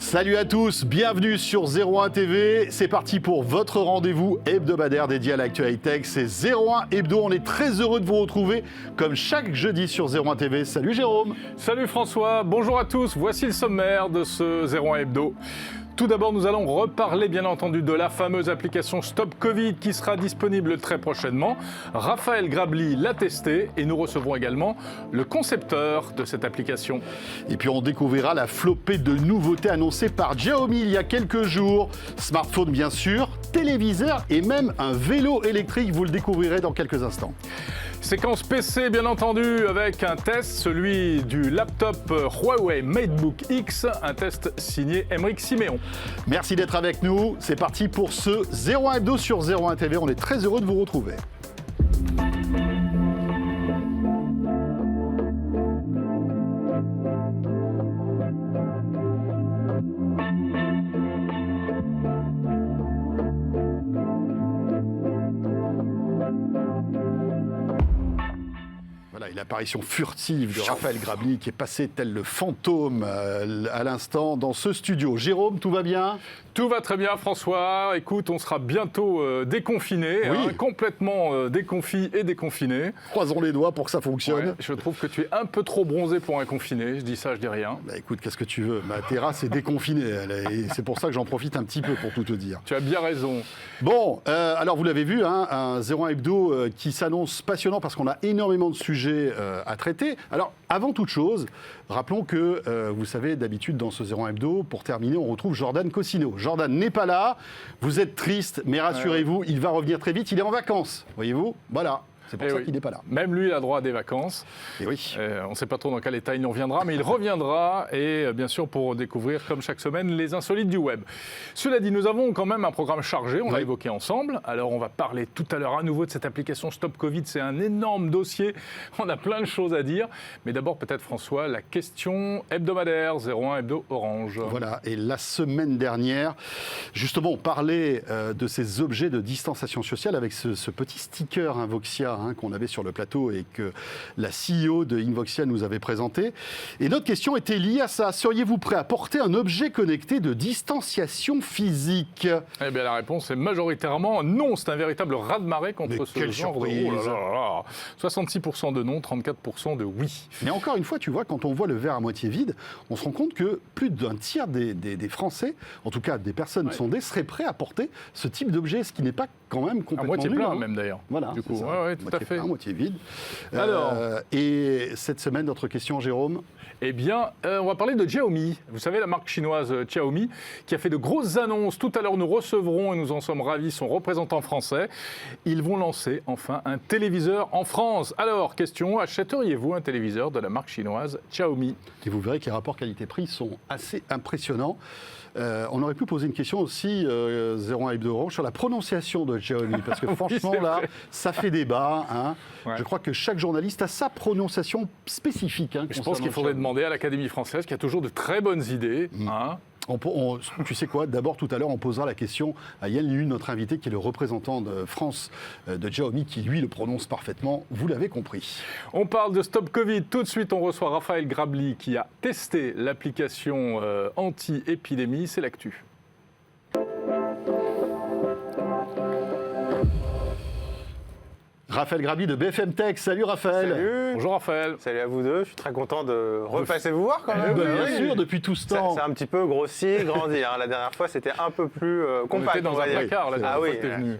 Salut à tous, bienvenue sur 01 TV. C'est parti pour votre rendez-vous hebdomadaire dédié à l'actu high-tech. C'est 01 Hebdo. On est très heureux de vous retrouver comme chaque jeudi sur 01 TV. Salut Jérôme. Salut François, bonjour à tous. Voici le sommaire de ce 01 Hebdo. Tout d'abord, nous allons reparler bien entendu de la fameuse application Stop Covid qui sera disponible très prochainement. Raphaël Grabli l'a testée et nous recevrons également le concepteur de cette application. Et puis on découvrira la flopée de nouveautés annoncées par Xiaomi il y a quelques jours. Smartphone bien sûr, téléviseur et même un vélo électrique, vous le découvrirez dans quelques instants. Séquence PC bien entendu avec un test, celui du laptop Huawei MateBook X, un test signé Aymeric Siméon. Merci d'être avec nous, c'est parti pour ce 01 Hebdo sur 01 TV, on est très heureux de vous retrouver. L'apparition furtive de Raphaël Grabli qui est passé tel le fantôme à l'instant dans ce studio. Jérôme, tout va bien ? Tout va très bien François. Écoute, on sera bientôt déconfinés, oui. Complètement déconfit et déconfinés. Croisons les doigts pour que ça fonctionne. Ouais, je trouve que tu es un peu trop bronzé pour un confiné. Je dis ça, je dis rien. Bah écoute, qu'est-ce que tu veux ? Ma terrasse est déconfinée. Et c'est pour ça que j'en profite un petit peu pour tout te dire. Tu as bien raison. Bon, alors vous l'avez vu, hein, un 01 Hebdo qui s'annonce passionnant parce qu'on a énormément de sujets à traiter. Alors, avant toute chose, rappelons que, vous savez, d'habitude, dans ce 01 Hebdo, pour terminer, on retrouve Jordan Cosino. Jordan n'est pas là, vous êtes triste, mais rassurez-vous, il va revenir très vite, il est en vacances, voyez-vous, voilà. C'est pour ça qu'il n'est pas là. Même lui, il a droit à des vacances. Et oui. On ne sait pas trop dans quel état il nous reviendra, mais il reviendra, et bien sûr pour découvrir, comme chaque semaine, les insolites du web. Cela dit, nous avons quand même un programme chargé, on l'a évoqué ensemble. Alors on va parler tout à l'heure à nouveau de cette application Stop Covid, c'est un énorme dossier, on a plein de choses à dire. Mais d'abord peut-être François, la question hebdomadaire, 01 Hebdo Orange. Voilà, et la semaine dernière, justement, on parlait de ces objets de distanciation sociale avec ce petit sticker Invoxia, qu'on avait sur le plateau et que la CEO de Invoxia nous avait présenté. Et notre question était liée à ça. Seriez-vous prêt à porter un objet connecté de distanciation physique ? Eh bien, la réponse est majoritairement non. C'est un véritable raz-de-marée contre ce genre surprise. de... Oh là là là. 66% de non, 34% de oui. Mais encore une fois, tu vois, quand on voit le verre à moitié vide, on se rend compte que plus d'un tiers des Français, en tout cas des personnes sondées, seraient prêts à porter ce type d'objet, ce qui n'est pas quand même complètement à moitié nul, plein même d'ailleurs. Voilà, du coup, c'est ça. ouais, tout à fait. Plein, moitié vide. Alors, et cette semaine, notre question, Jérôme ? Eh bien, on va parler de Xiaomi. Vous savez, la marque chinoise Xiaomi, qui a fait de grosses annonces. Tout à l'heure, nous recevrons, et nous en sommes ravis, son représentant français. Ils vont lancer, enfin, un téléviseur en France. Alors, question, achèteriez-vous un téléviseur de la marque chinoise Xiaomi ? Et vous verrez que les rapports qualité-prix sont assez impressionnants. On aurait pu poser une question aussi, 01 Hebdo Orange, sur la prononciation de Xiaomi, parce que franchement, là, ça fait débat. Hein. Ouais. Je crois que chaque journaliste a sa prononciation spécifique. Je pense qu'il faudrait demander à l'Académie française, qui a toujours de très bonnes idées. Tu sais quoi, d'abord tout à l'heure on posera la question à Yann Liu, notre invité qui est le représentant de France de Xiaomi, qui lui le prononce parfaitement, vous l'avez compris. On parle de Stop Covid, tout de suite on reçoit Raphaël Grabli qui a testé l'application anti-épidémie, c'est l'actu. Raphaël Grabli de BFM Tech. Salut Raphaël. Salut. Bonjour Raphaël. Salut à vous deux, je suis très content de repasser vous voir quand même. Bien sûr, depuis tout ce temps. C'est un petit peu grossi, grandi. La dernière fois, c'était un peu plus compact. On était dans un placard, la dernière fois que t'es venu.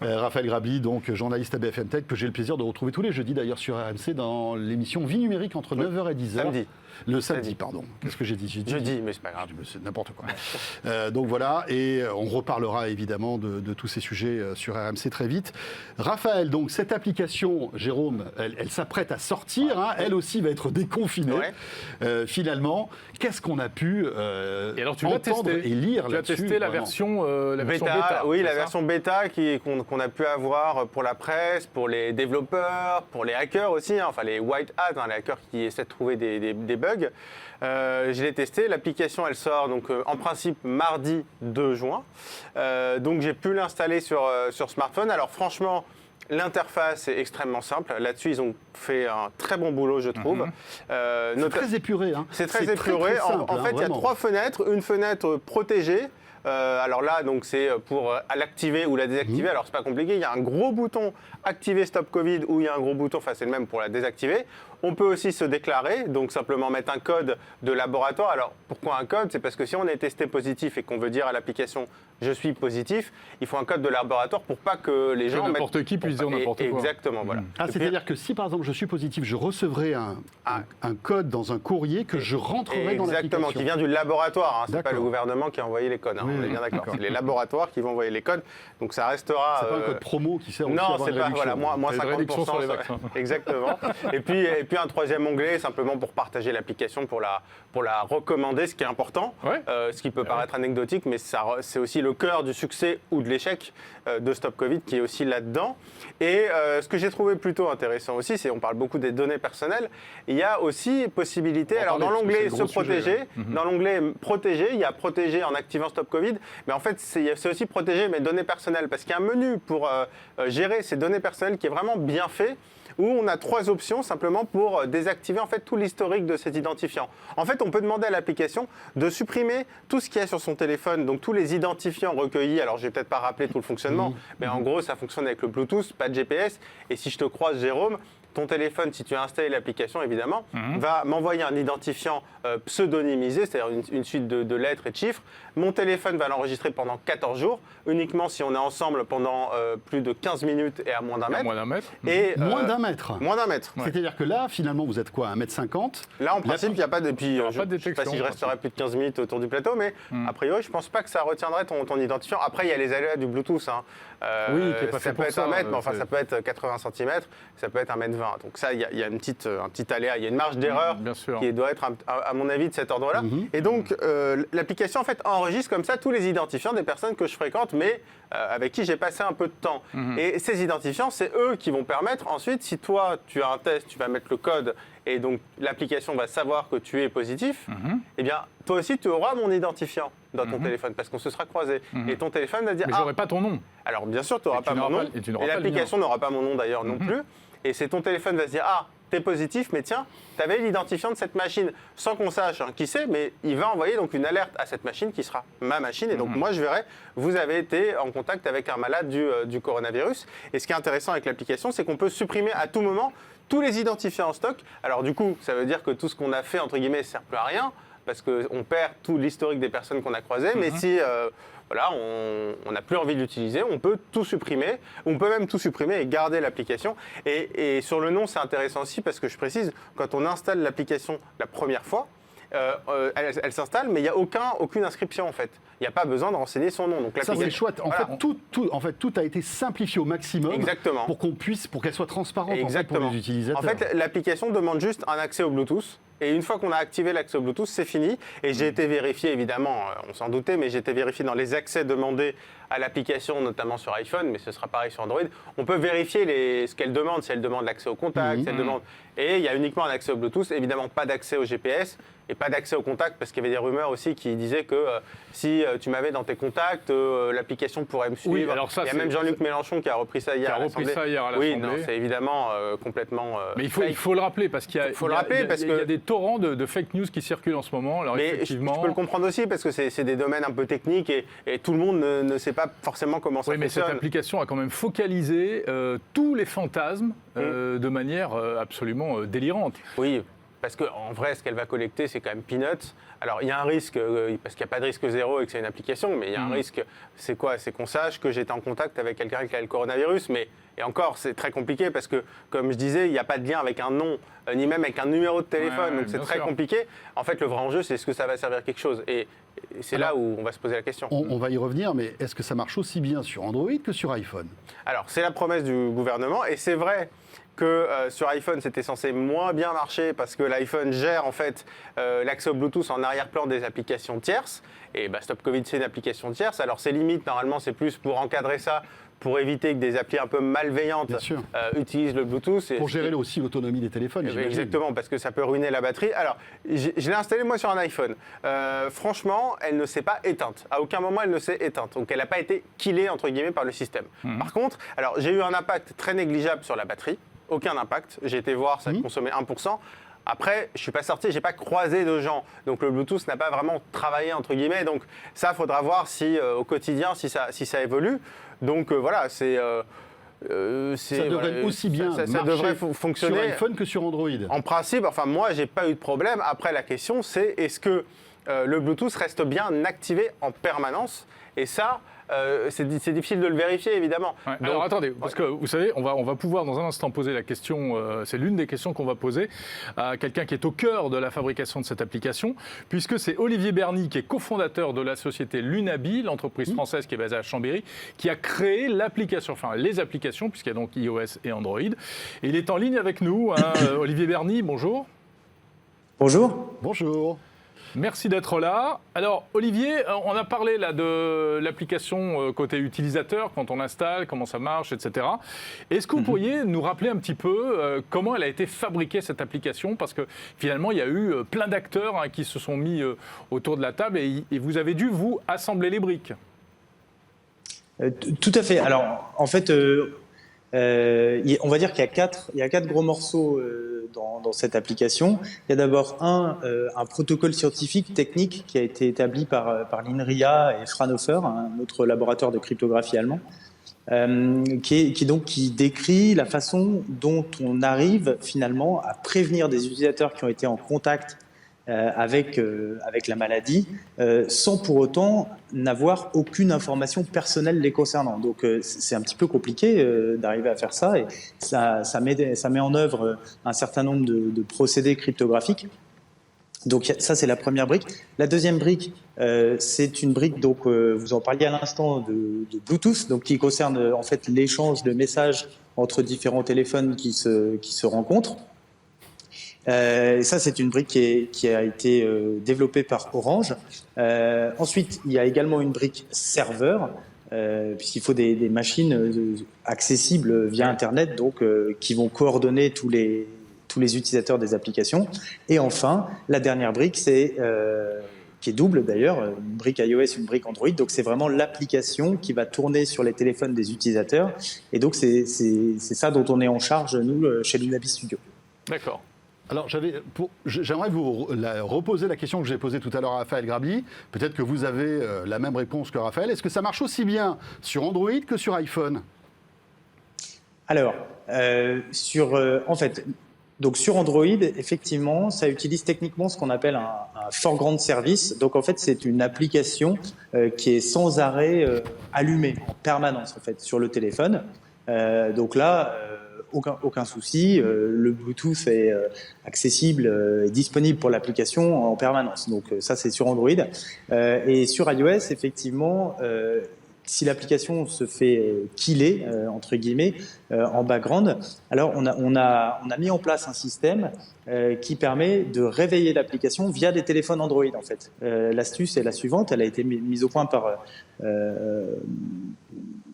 Raphaël Grabli, donc journaliste à BFM Tech, que j'ai le plaisir de retrouver tous les jeudis d'ailleurs sur RMC dans l'émission Vie numérique entre 9h et 10h. Samedi. Le samedi, pardon. Qu'est-ce que j'ai dit ? Jeudi, mais c'est pas grave. C'est n'importe quoi. Donc voilà, et on reparlera évidemment de tous ces sujets sur RMC très vite. Raphaël, donc cette application, Jérôme, elle s'apprête à sortir. Hein, elle aussi va être déconfinée. Ouais. Finalement, qu'est-ce qu'on a pu et alors, tu entendre et lire là-dessus ? Tu as testé la version bêta. Oui, la version bêta qu'on a pu avoir pour la presse, pour les développeurs, pour les hackers aussi, hein, enfin les white hats, hein, les hackers qui essaient de trouver des bugs. Je l'ai testé, l'application elle sort donc en principe mardi 2 juin, donc j'ai pu l'installer sur smartphone. Alors franchement, L'interface est extrêmement simple. Là-dessus, ils ont fait un très bon boulot, je trouve. C'est très épuré. Hein. C'est très épuré. Simple, en fait, il y a 3 fenêtres. Une fenêtre protégée. Alors là, donc c'est pour l'activer ou la désactiver. Alors c'est pas compliqué. Il y a un gros bouton activer Stop Covid ou il y a un gros bouton, enfin c'est le même pour la désactiver. On peut aussi se déclarer, donc simplement mettre un code de laboratoire. Alors pourquoi un code? C'est parce que si on est testé positif et qu'on veut dire à l'application je suis positif, il faut un code de laboratoire pour pas que les gens n'importe qui puisse dire n'importe quoi. Exactement, voilà. Ah, c'est-à-dire que si par exemple je suis positif, je recevrai un code dans un courrier que je rentrerai dans l'application. Exactement, qui vient du laboratoire. Hein. C'est pas D'accord. le gouvernement qui a envoyé les codes. Hein. On est bien d'accord. C'est les laboratoires qui vont envoyer les codes. Donc ça restera. C'est pas un code promo qui sert aussi à Non, avoir c'est une pas. réduction. Voilà, moins Des 50% réductions sur les vaccins. Exactement. et puis un troisième onglet simplement pour partager l'application, pour la recommander, ce qui est important. Ouais. Ce qui peut paraître anecdotique, mais c'est aussi le cœur du succès ou de l'échec de Stop Covid qui est aussi là-dedans. Et ce que j'ai trouvé plutôt intéressant aussi, c'est on parle beaucoup des données personnelles. Il y a aussi possibilité. Alors dans l'onglet se protéger, dans l'onglet protéger, il y a protéger en activant Stop Covid. Mais en fait, c'est aussi protéger mes données personnelles parce qu'il y a un menu pour gérer ces données personnelles qui est vraiment bien fait, où on a 3 options simplement pour désactiver en fait tout l'historique de cet identifiant. En fait, on peut demander à l'application de supprimer tout ce qu'il y a sur son téléphone, donc tous les identifiants recueillis. Alors, je vais peut-être pas rappeler tout le fonctionnement, mais en gros, ça fonctionne avec le Bluetooth, pas de GPS. Et si je te croise, Jérôme, ton téléphone, si tu as installé l'application, évidemment, va m'envoyer un identifiant pseudonymisé, c'est-à-dire une suite de lettres et de chiffres. Mon téléphone va l'enregistrer pendant 14 jours, uniquement si on est ensemble pendant plus de 15 minutes et à moins d'un mètre. Moins d'un mètre. Et, Moins d'un mètre. Moins d'un mètre. Ouais. C'est-à-dire que là, finalement, vous êtes quoi, 1m50 ? Là, en principe, il n'y a pas de... Puis, pas de je ne sais détection, pas si je en resterai plus de 15 minutes autour du plateau, mais a priori, je ne pense pas que ça retiendrait ton identifiant. Après, il y a les aléas du Bluetooth. Hein. Oui, qui est pas fait ça peut pour être ça, 1 mètre, mais enfin, c'est- ça peut être 80 cm, ça peut être 1m20. Donc ça, il y a un petit aléa, il y a une marge d'erreur bien sûr. qui doit être, à mon avis, de cet ordre-là. Et donc, l'application, en fait, enregistre comme ça tous les identifiants des personnes que je fréquente, mais avec qui j'ai passé un peu de temps. Et ces identifiants, c'est eux qui vont permettre ensuite, si toi, tu as un test, tu vas mettre le code, et donc l'application va savoir que tu es positif, eh bien, toi aussi, tu auras mon identifiant dans ton téléphone, parce qu'on se sera croisés. Et ton téléphone va dire, Mais j'aurais pas ton nom. alors bien sûr, tu n'auras Et pas tu mon n'auras nom, pas- et tu n'auras et pas le l'application n'aura pas mon nom d'ailleurs non plus. Et c'est ton téléphone va se dire, ah, t'es positif, mais tiens, t'avais l'identifiant de cette machine, sans qu'on sache qui c'est, mais il va envoyer donc une alerte à cette machine qui sera ma machine. Et donc moi, je verrai, vous avez été en contact avec un malade du coronavirus. Et ce qui est intéressant avec l'application, c'est qu'on peut supprimer à tout moment tous les identifiants en stock. Alors du coup, ça veut dire que tout ce qu'on a fait, entre guillemets, ne sert plus à rien, parce qu'on perd tout l'historique des personnes qu'on a croisées. Mais si voilà, on n'a plus envie de l'utiliser, on peut tout supprimer. On peut même tout supprimer et garder l'application. Et sur le nom, c'est intéressant aussi parce que je précise, quand on installe l'application la première fois, elle s'installe, mais il n'y a aucune inscription en fait. Il n'y a pas besoin de renseigner son nom. Donc Ça, c'est chouette. En, Voilà. fait, tout a été simplifié au maximum Exactement. pour qu'elle soit transparente en fait, pour Exactement. les utilisateurs. En fait, l'application demande juste un accès au Bluetooth. Et une fois qu'on a activé l'accès au Bluetooth, c'est fini. Et j'ai été vérifié, évidemment, on s'en doutait, mais j'ai été vérifié dans les accès demandés à l'application, notamment sur iPhone, mais ce sera pareil sur Android. On peut vérifier ce qu'elle demande, si elle demande l'accès au contact, si elle demande... Et il y a uniquement un accès au Bluetooth, évidemment pas d'accès au GPS et pas d'accès au contact, parce qu'il y avait des rumeurs aussi qui disaient que si tu m'avais dans tes contacts, l'application pourrait me suivre. Oui, alors ça, il y a c'est- même Jean-Luc Mélenchon qui a repris ça hier Qui a à repris l'Assemblée. ça hier à Oui, l'Assemblée. non, c'est évidemment complètement... Mais il fake. faut le rappeler parce qu'il y a, Faut le il y a- rappeler il y a- parce il y a que- des torrents de fake news qui circulent en ce moment. Alors Mais je effectivement, peux le comprendre aussi parce que c'est des domaines un peu techniques et tout le monde ne sait pas forcément comment ça oui, mais cette fonctionne. application a quand même focalisé tous les fantasmes de manière absolument délirante. Oui, parce qu'en vrai, ce qu'elle va collecter, c'est quand même peanuts. Alors, il y a un risque, parce qu'il n'y a pas de risque zéro et que c'est une application, mais il y a un risque, c'est quoi? C'est qu'on sache que j'étais en contact avec quelqu'un qui a le coronavirus, mais et encore, c'est très compliqué parce que, comme je disais, il n'y a pas de lien avec un nom, ni même avec un numéro de téléphone, Ouais, donc c'est bien très sûr. compliqué. En fait, le vrai enjeu, c'est est-ce que ça va servir à quelque chose? Et c'est là où on va se poser la question. On va y revenir, mais est-ce que ça marche aussi bien sur Android que sur iPhone ? Alors, c'est la promesse du gouvernement, et c'est vrai que sur iPhone, c'était censé moins bien marcher parce que l'iPhone gère en fait l'accès au Bluetooth en arrière-plan des applications tierces. Et Stop Covid, c'est une application tierce. Alors, ses limites, normalement, c'est plus pour encadrer ça, pour éviter que des applis un peu malveillantes utilisent le Bluetooth. Pour gérer aussi l'autonomie des téléphones. Exactement, parce que ça peut ruiner la batterie. Alors, je l'ai installée moi sur un iPhone. Franchement, elle ne s'est pas éteinte. À aucun moment, elle ne s'est éteinte. Donc, elle n'a pas été killée, entre guillemets, par le système. Par contre, alors j'ai eu un impact très négligeable sur la batterie. Aucun impact. J'ai été voir, ça consommait 1%. Après, je ne suis pas sorti, je n'ai pas croisé de gens. Donc le Bluetooth n'a pas vraiment travaillé, entre guillemets. Donc ça, il faudra voir si au quotidien, si ça évolue. Donc voilà, ça devrait aussi bien ça devrait fonctionner sur iPhone que sur Android. En principe, enfin moi, je n'ai pas eu de problème. Après, la question, c'est est-ce que le Bluetooth reste bien activé en permanence? Et ça, c'est difficile de le vérifier, évidemment. Ouais, donc, alors attendez, parce que vous savez, on va pouvoir dans un instant poser la question, c'est l'une des questions qu'on va poser à quelqu'un qui est au cœur de la fabrication de cette application, puisque c'est Olivier Berny, qui est cofondateur de la société Lunabi, l'entreprise française qui est basée à Chambéry, qui a créé l'application, enfin les applications, puisqu'il y a donc iOS et Android. Et il est en ligne avec nous. Olivier Berny, bonjour. Bonjour. Bonjour. Merci d'être là. Alors, Olivier, on a parlé là de l'application côté utilisateur, quand on l'installe, comment ça marche, etc. Est-ce que vous pourriez nous rappeler un petit peu comment elle a été fabriquée, cette application? Parce que finalement, il y a eu plein d'acteurs qui se sont mis autour de la table et vous avez dû, vous, assembler les briques. Tout à fait. Alors, en fait, on va dire qu'il y a quatre gros morceaux dans cette application. Il y a d'abord un protocole scientifique technique qui a été établi par l'INRIA et Fraunhofer, un autre laboratoire de cryptographie allemand, qui décrit la façon dont on arrive finalement à prévenir des utilisateurs qui ont été en contact avec la maladie, sans pour autant n'avoir aucune information personnelle les concernant. Donc c'est un petit peu compliqué d'arriver à faire ça, et ça met en œuvre un certain nombre de procédés cryptographiques. Donc ça, c'est la première brique. La deuxième brique, c'est une brique, donc vous en parliez à l'instant, de Bluetooth, donc qui concerne en fait l'échange de messages entre différents téléphones qui se rencontrent. Et ça, c'est une brique qui a été développée par Orange. Ensuite, il y a également une brique serveur, puisqu'il faut des machines accessibles via Internet, donc qui vont coordonner tous les utilisateurs des applications. Et enfin, la dernière brique, qui est double d'ailleurs, une brique iOS, une brique Android. Donc c'est vraiment l'application qui va tourner sur les téléphones des utilisateurs. Et donc c'est ça dont on est en charge, nous, chez Lunabi Studio. D'accord. Alors, j'aimerais vous reposer la question que j'ai posée tout à l'heure à Raphaël Grabli. Peut-être que vous avez la même réponse que Raphaël. Est-ce que ça marche aussi bien sur Android que sur iPhone? Alors, en fait, donc sur Android, effectivement, ça utilise techniquement ce qu'on appelle un foreground service. Donc, en fait, c'est une application qui est sans arrêt allumée en permanence, en fait, sur le téléphone. Donc là, aucun souci, le Bluetooth est accessible et disponible pour l'application en permanence. Donc ça, c'est sur Android. Et sur iOS, effectivement, si l'application se fait killer, entre guillemets, en background, alors on a mis en place un système qui permet de réveiller l'application via des téléphones Android, en fait. L'astuce est la suivante, elle a été mise au point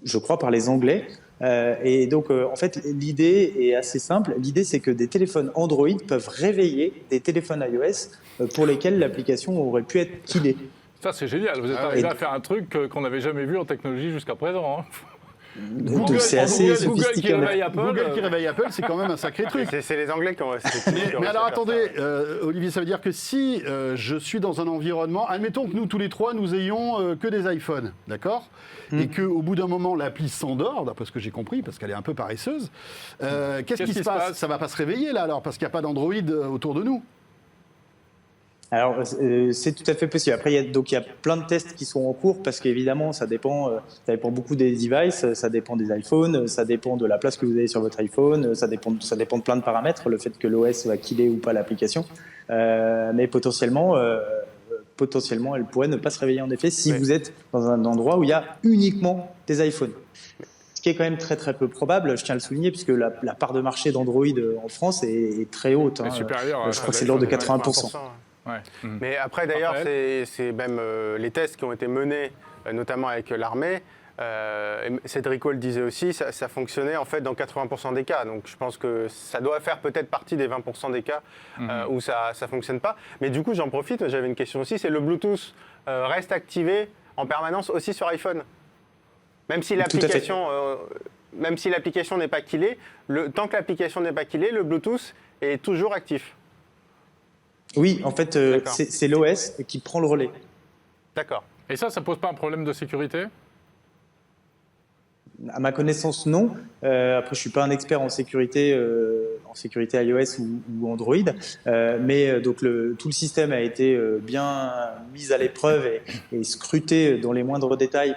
je crois, par les Anglais. Et donc, en fait, l'idée est assez simple. L'idée, c'est que des téléphones Android peuvent réveiller des téléphones iOS pour lesquels l'application aurait pu être killée. Ça, c'est génial. Vous êtes arrivé à faire un truc qu'on n'avait jamais vu en technologie jusqu'à présent. Google, c'est assez sophistiqué. Google qui réveille Apple, c'est quand même un sacré truc. C'est les Anglais qui ont... Mais alors attendez, Olivier, ça veut dire que si je suis dans un environnement, admettons que nous tous les trois, nous ayons que des iPhones, d'accord, et qu'au bout d'un moment, l'appli s'endort, d'après ce que j'ai compris, parce qu'elle est un peu paresseuse, qu'est-ce qui se passe? Ça ne va pas se réveiller là alors, parce qu'il n'y a pas d'Android autour de nous? Alors, c'est tout à fait possible. Après, il y a plein de tests qui sont en cours parce qu'évidemment, ça dépend beaucoup des devices, ça dépend des iPhones, ça dépend de la place que vous avez sur votre iPhone, ça dépend de plein de paramètres, le fait que l'OS va killer ou pas l'application. Mais potentiellement, elle pourrait ne pas se réveiller en effet si vous êtes dans un endroit où il y a uniquement des iPhones. Ce qui est quand même très très peu probable, je tiens à le souligner, puisque la part de marché d'Android en France est très haute. Supérieure, je crois que c'est de l'ordre de 80%. Ouais. Mais après, d'ailleurs, c'est même les tests qui ont été menés, notamment avec l'armée, Cédrico le disait aussi, ça fonctionnait en fait dans 80% des cas. Donc je pense que ça doit faire peut-être partie des 20% des cas où ça ne fonctionne pas. Mais du coup, j'en profite, j'avais une question aussi, c'est le Bluetooth reste activé en permanence aussi sur iPhone. Même si l'application n'est pas killée, tant que l'application n'est pas killée, le Bluetooth est toujours actif. Oui, en fait, c'est l'OS qui prend le relais. D'accord. Et ça pose pas un problème de sécurité ? À ma connaissance, non. Après, je suis pas un expert en sécurité iOS ou Android, mais donc tout le système a été bien mis à l'épreuve et scruté dans les moindres détails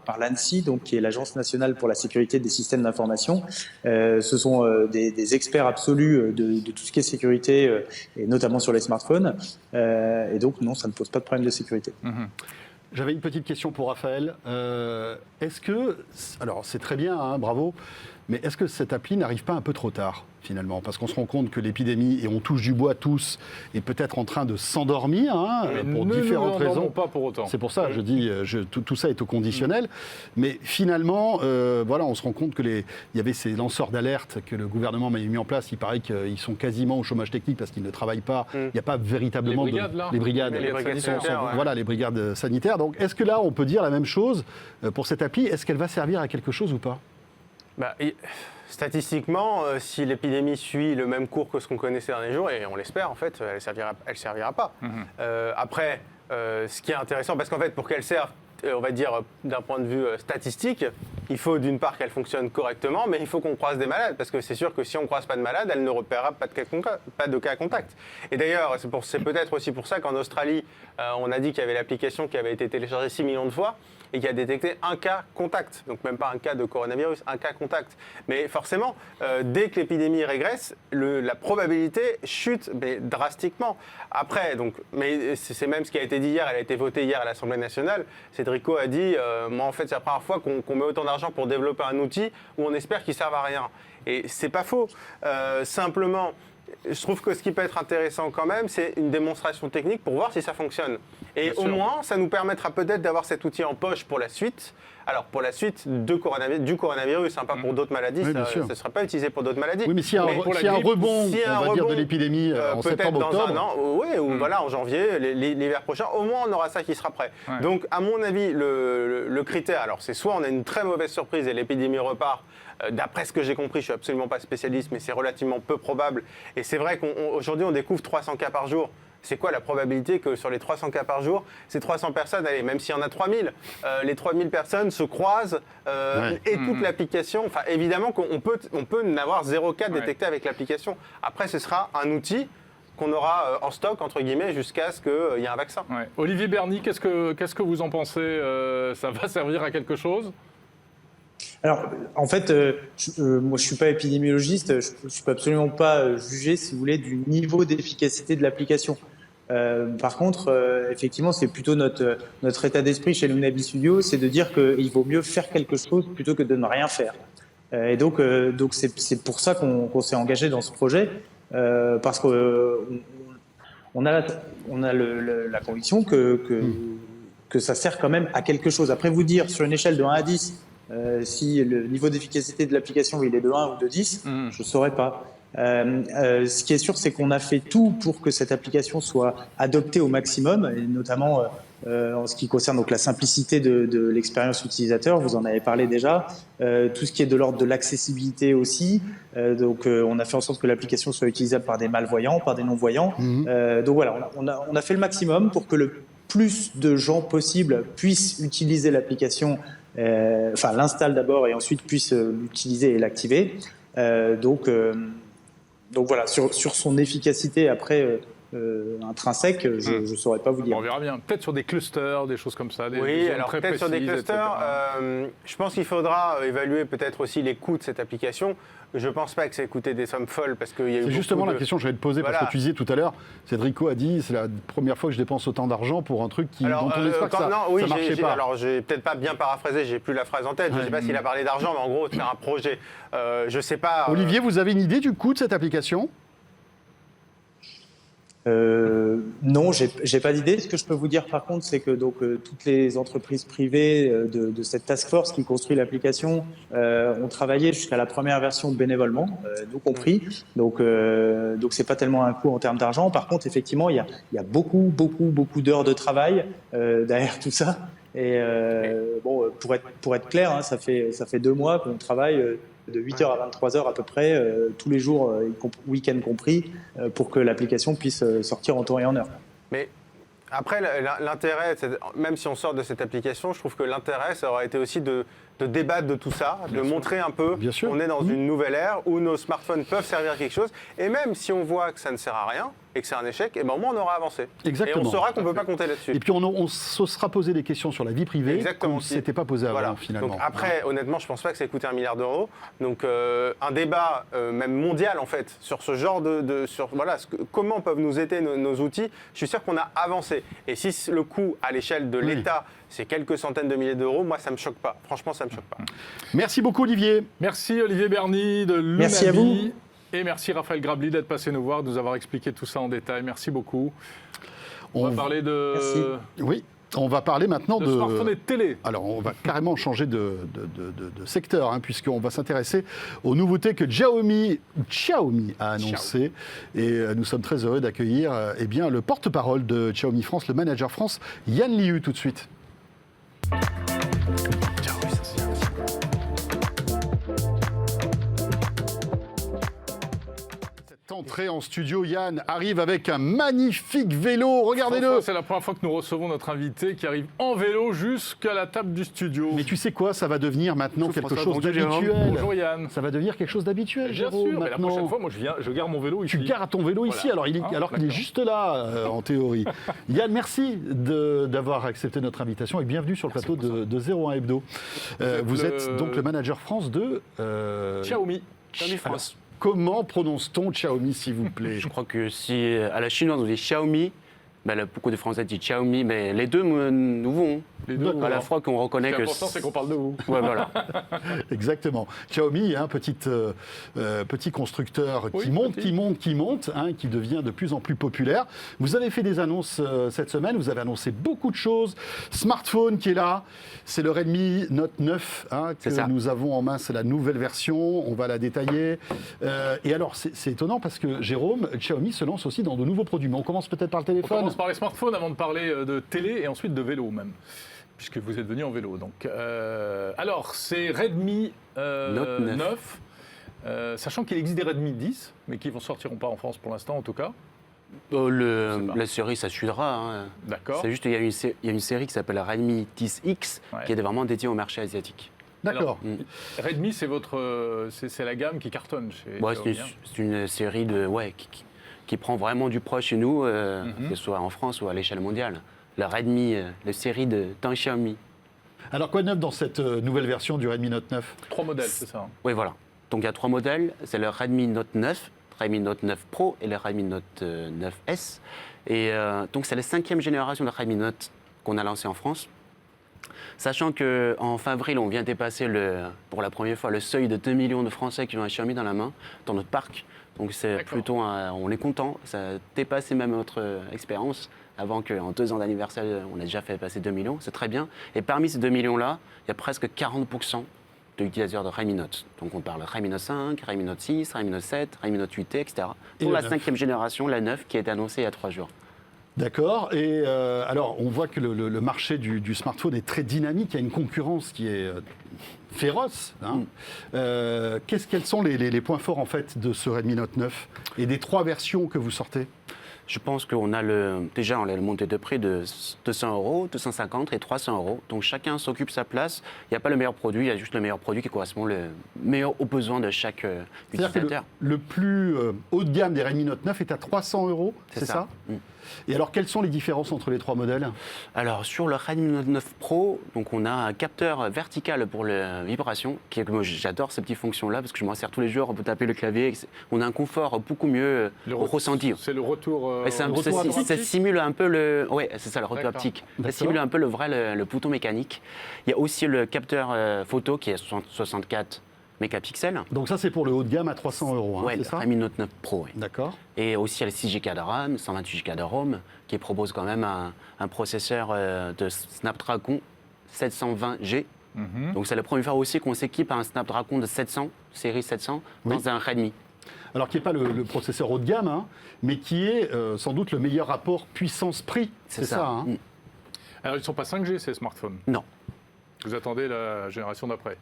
par l'ANSSI, donc qui est l'Agence nationale pour la sécurité des systèmes d'information. Ce sont des experts absolus de tout ce qui est sécurité, et notamment sur les smartphones. Et donc, non, ça ne pose pas de problème de sécurité. J'avais une petite question pour Raphaël. Est-ce que, alors c'est très bien, hein, bravo, mais est-ce que cette appli n'arrive pas un peu trop tard finalement ? Parce qu'on se rend compte que l'épidémie, et on touche du bois tous, est peut-être en train de s'endormir pour différentes raisons. Pas pour autant. C'est pour ça, je dis, tout ça est au conditionnel. Mais finalement, voilà, on se rend compte il y avait ces lanceurs d'alerte que le gouvernement a mis en place. Il paraît qu'ils sont quasiment au chômage technique parce qu'ils ne travaillent pas. Il n'y a pas véritablement les brigades, les brigades sanitaires, voilà, les brigades sanitaires. Donc, est-ce que là, on peut dire la même chose pour cette appli ? Est-ce qu'elle va servir à quelque chose ou pas ? Statistiquement, si l'épidémie suit le même cours que ce qu'on connaissait ces derniers jours, et on l'espère en fait, elle servira pas. Après, ce qui est intéressant, parce qu'en fait, pour qu'elle serve, on va dire d'un point de vue statistique, il faut d'une part qu'elle fonctionne correctement, mais il faut qu'on croise des malades, parce que c'est sûr que si on ne croise pas de malades, elle ne repérera pas de cas contact. Et d'ailleurs, c'est peut-être aussi pour ça qu'en Australie, on a dit qu'il y avait l'application qui avait été téléchargée 6 millions de fois, et qui a détecté un cas contact, donc même pas un cas de coronavirus, un cas contact. Mais forcément, dès que l'épidémie régresse, la probabilité chute drastiquement. Après, mais c'est même ce qui a été dit hier, elle a été votée hier à l'Assemblée nationale. Cédrico a dit, moi en fait c'est la première fois qu'on met autant d'argent pour développer un outil où on espère qu'il ne serve à rien. Et c'est pas faux. Simplement, je trouve que ce qui peut être intéressant quand même, c'est une démonstration technique pour voir si ça fonctionne. Et au moins, ça nous permettra peut-être d'avoir cet outil en poche pour la suite. Alors, pour la suite du coronavirus, pas pour d'autres maladies, ça ne sera pas utilisé pour d'autres maladies. Oui, mais s'il y a un rebond, on va dire, de l'épidémie en septembre, octobre. Peut-être dans un an, oui, ou voilà, en janvier, l'hiver prochain, au moins on aura ça qui sera prêt. Ouais. Donc, à mon avis, le critère, alors c'est soit on a une très mauvaise surprise et l'épidémie repart. D'après ce que j'ai compris, je ne suis absolument pas spécialiste, mais c'est relativement peu probable. Et c'est vrai qu'aujourd'hui, on découvre 300 cas par jour. C'est quoi la probabilité que sur les 300 cas par jour, ces 300 personnes, allez, même s'il y en a 3000, les 3000 personnes se croisent et toute l'application. Enfin, évidemment qu'on peut n'avoir 0 cas détecté avec l'application. Après, ce sera un outil qu'on aura en stock, entre guillemets, jusqu'à ce qu'il y ait un vaccin. Ouais. Olivier Berny, qu'est-ce que vous en pensez ? Ça va servir à quelque chose ? Alors, en fait, moi, je suis pas épidémiologiste, je peux absolument pas juger, si vous voulez, du niveau d'efficacité de l'application. Par contre, effectivement, c'est plutôt notre état d'esprit chez Lunabi Studio, c'est de dire qu'il vaut mieux faire quelque chose plutôt que de ne rien faire. Et donc c'est pour ça qu'on s'est engagé dans ce projet, parce qu'on a la conviction que ça sert quand même à quelque chose. Après, vous dire sur une échelle de 1 à 10, si le niveau d'efficacité de l'application il est de 1 ou de 10, je ne saurais pas. Ce qui est sûr, c'est qu'on a fait tout pour que cette application soit adoptée au maximum, et notamment en ce qui concerne donc la simplicité de l'expérience utilisateur. Vous en avez parlé déjà. Tout ce qui est de l'ordre de l'accessibilité aussi. Donc, on a fait en sorte que l'application soit utilisable par des malvoyants, par des non-voyants. Donc voilà, on a fait le maximum pour que le plus de gens possible puissent utiliser l'application. Enfin, l'installe d'abord et ensuite puisse l'utiliser et l'activer. Donc voilà, sur son efficacité après intrinsèque, je ne saurais pas vous dire. On verra bien. Peut-être sur des clusters, des choses comme ça. Oui, alors peut-être sur des clusters. Je pense qu'il faudra évaluer peut-être aussi les coûts de cette application. Je ne pense pas que ça ait coûté des sommes folles parce qu'il y a eu. C'est justement la question que je vais te poser parce que tu disais tout à l'heure, Cédrico a dit c'est la première fois que je dépense autant d'argent pour un truc dont on espère que ça ne marchait pas. Alors j'ai peut-être pas bien paraphrasé, j'ai plus la phrase en tête. Je ne sais pas s'il a parlé d'argent, mais en gros de faire un projet. Je sais pas. Olivier, vous avez une idée du coût de cette application ? Non, j'ai pas d'idée. Ce que je peux vous dire par contre, c'est que toutes les entreprises privées de cette task force qui construit l'application ont travaillé jusqu'à la première version bénévolement, nous compris. Donc c'est pas tellement un coût en termes d'argent. Par contre, effectivement, il y a beaucoup d'heures de travail derrière tout ça. Et pour être clair, hein, ça fait 2 mois qu'on travaille de 8h à 23h à peu près, tous les jours, week-end compris, pour que l'application puisse sortir en temps et en heure. Mais après, l'intérêt, même si on sort de cette application, je trouve que l'intérêt, ça aurait été aussi de débattre de tout ça, de montrer un peu qu'on est dans une nouvelle ère où nos smartphones peuvent servir à quelque chose. Et même si on voit que ça ne sert à rien et que c'est un échec, et ben au moins on aura avancé. Exactement. Et on saura qu'on ne peut pas compter là-dessus. Et puis on se sera posé des questions sur la vie privée qu'on ne s'était pas posé avant, finalement. Donc après, honnêtement, je ne pense pas que ça ait coûté 1 milliard d'euros. Donc un débat même mondial en fait sur ce genre comment peuvent nous aider nos outils. Je suis sûr qu'on a avancé. Et si le coût à l'échelle de l'État, c'est quelques centaines de milliers d'euros, moi ça me choque pas. Franchement, ça me choque pas. Merci beaucoup Olivier. Merci Olivier Berny de l'Unabi. Merci à vous. Et merci Raphaël Grabli d'être passé nous voir, de nous avoir expliqué tout ça en détail. Merci beaucoup. On va parler de... Merci. Oui, on va parler maintenant de smartphone et de télé. Alors, on va carrément changer de secteur, puisqu'on va s'intéresser aux nouveautés que Xiaomi a annoncées. Et nous sommes très heureux d'accueillir le porte-parole de Xiaomi France, le manager France, Yan Liu, tout de suite. Entrée en studio, Yann arrive avec un magnifique vélo, regardez-le. C'est la première fois que nous recevons notre invité qui arrive en vélo jusqu'à la table du studio. Mais tu sais quoi, ça va devenir maintenant quelque chose d'habituel. Bonjour Yann. Ça va devenir quelque chose d'habituel, Bien Jérôme, sûr, mais la maintenant. prochaine fois, moi je gare mon vélo ici. Tu gares ton vélo ici, alors qu'il est juste là, en théorie. Yann, merci d'avoir accepté notre invitation et bienvenue sur le plateau de 01 Hebdo. Vous êtes donc le manager France de... Xiaomi. Xiaomi France. Comment prononce-t-on Xiaomi, s'il vous plaît? Je crois que si à la chinoise on dit Xiaomi, beaucoup de Français disent Xiaomi, mais les deux nous vont. Les deux, à la fois qu'on reconnaît que... L'important, c'est qu'on parle de vous. Ouais, voilà. Exactement. Xiaomi, petit constructeur qui monte, qui devient de plus en plus populaire. Vous avez fait des annonces cette semaine, vous avez annoncé beaucoup de choses. Smartphone qui est là, c'est le Redmi Note 9 que nous avons en main, c'est la nouvelle version, on va la détailler. Et alors, c'est étonnant parce que Jérôme, Xiaomi se lance aussi dans de nouveaux produits. Mais on commence peut-être par le téléphone. On commence par les smartphones avant de parler de télé et ensuite de vélo même. Puisque vous êtes venu en vélo. Donc, alors, c'est Redmi Note 9, sachant qu'il existe des Redmi 10, mais qui ne sortiront pas en France pour l'instant, en tout cas. La série, ça suivra. D'accord. C'est juste qu'il y a une série qui s'appelle Redmi 10X, qui est vraiment dédiée au marché asiatique. D'accord. Redmi, c'est la gamme qui cartonne chez Xiaomi. C'est une série qui prend vraiment du proche chez nous, que ce soit en France ou à l'échelle mondiale. La Redmi, la série de Xiaomi. Alors, quoi de neuf dans cette nouvelle version du Redmi Note 9? 3 modèles, c'est ça? Oui, voilà. Donc, il y a 3 modèles. C'est le Redmi Note 9, Redmi Note 9 Pro et le Redmi Note 9S. Et donc, c'est la 5e génération de Redmi Note qu'on a lancé en France. Sachant qu'en fin avril, on vient dépasser pour la première fois le seuil de 2 millions de Français qui ont un Xiaomi dans la main, dans notre parc. Donc, c'est plutôt on est content. Ça a dépassé même notre expérience. Avant qu'en 2 ans d'anniversaire, on a déjà fait passer 2 millions, c'est très bien. Et parmi ces 2 millions-là, il y a presque 40% d'utilisateurs de Redmi Note. Donc on parle de Redmi Note 5, Redmi Note 6, Redmi Note 7, Redmi Note 8T, etc. Pour la 5e génération, la 9, qui a été annoncée il y a 3 jours. D'accord. Et alors, on voit que le marché du smartphone est très dynamique. Il y a une concurrence qui est féroce. Quels sont les points forts, en fait, de ce Redmi Note 9 et des 3 versions que vous sortez? Je pense qu'on a déjà on a le montée de prix de 200 €, 250 et 300 €. Donc chacun s'occupe sa place. Il n'y a pas le meilleur produit, il y a juste le meilleur produit qui correspond le meilleur aux besoins de chaque utilisateur. Que le plus haut de gamme des Redmi Note 9 est à 300 €, c'est ça? Et alors, quelles sont les différences entre les 3 modèles? Alors, sur le Redmi Note 9 Pro, donc on a un capteur vertical pour la vibration, moi j'adore ces petites fonctions-là parce que je m'en sers tous les jours, on peut taper le clavier, on a un confort beaucoup mieux au ressenti. C'est le retour... ça simule un peu le... Oui, c'est ça, le retour haptique. Ça simule un peu le bouton mécanique. Il y a aussi le capteur photo qui est 64 mégapixels. Donc ça, c'est pour le haut de gamme à 300 €, hein, Ouais, c'est le ça? Redmi Note 9 Pro. Ouais. D'accord. Et aussi, il y a le 6 Go de RAM, 128 Go de ROM, qui propose quand même un processeur de Snapdragon 720G. Donc, c'est la première fois aussi qu'on s'équipe à un Snapdragon de 700, série 700, Oui. dans un Redmi. Alors qui n'est pas le processeur haut de gamme, hein, mais qui est sans doute le meilleur rapport puissance-prix. C'est ça, hein. Alors, ils ne sont pas 5G, ces smartphones. Non. Vous attendez la génération d'après.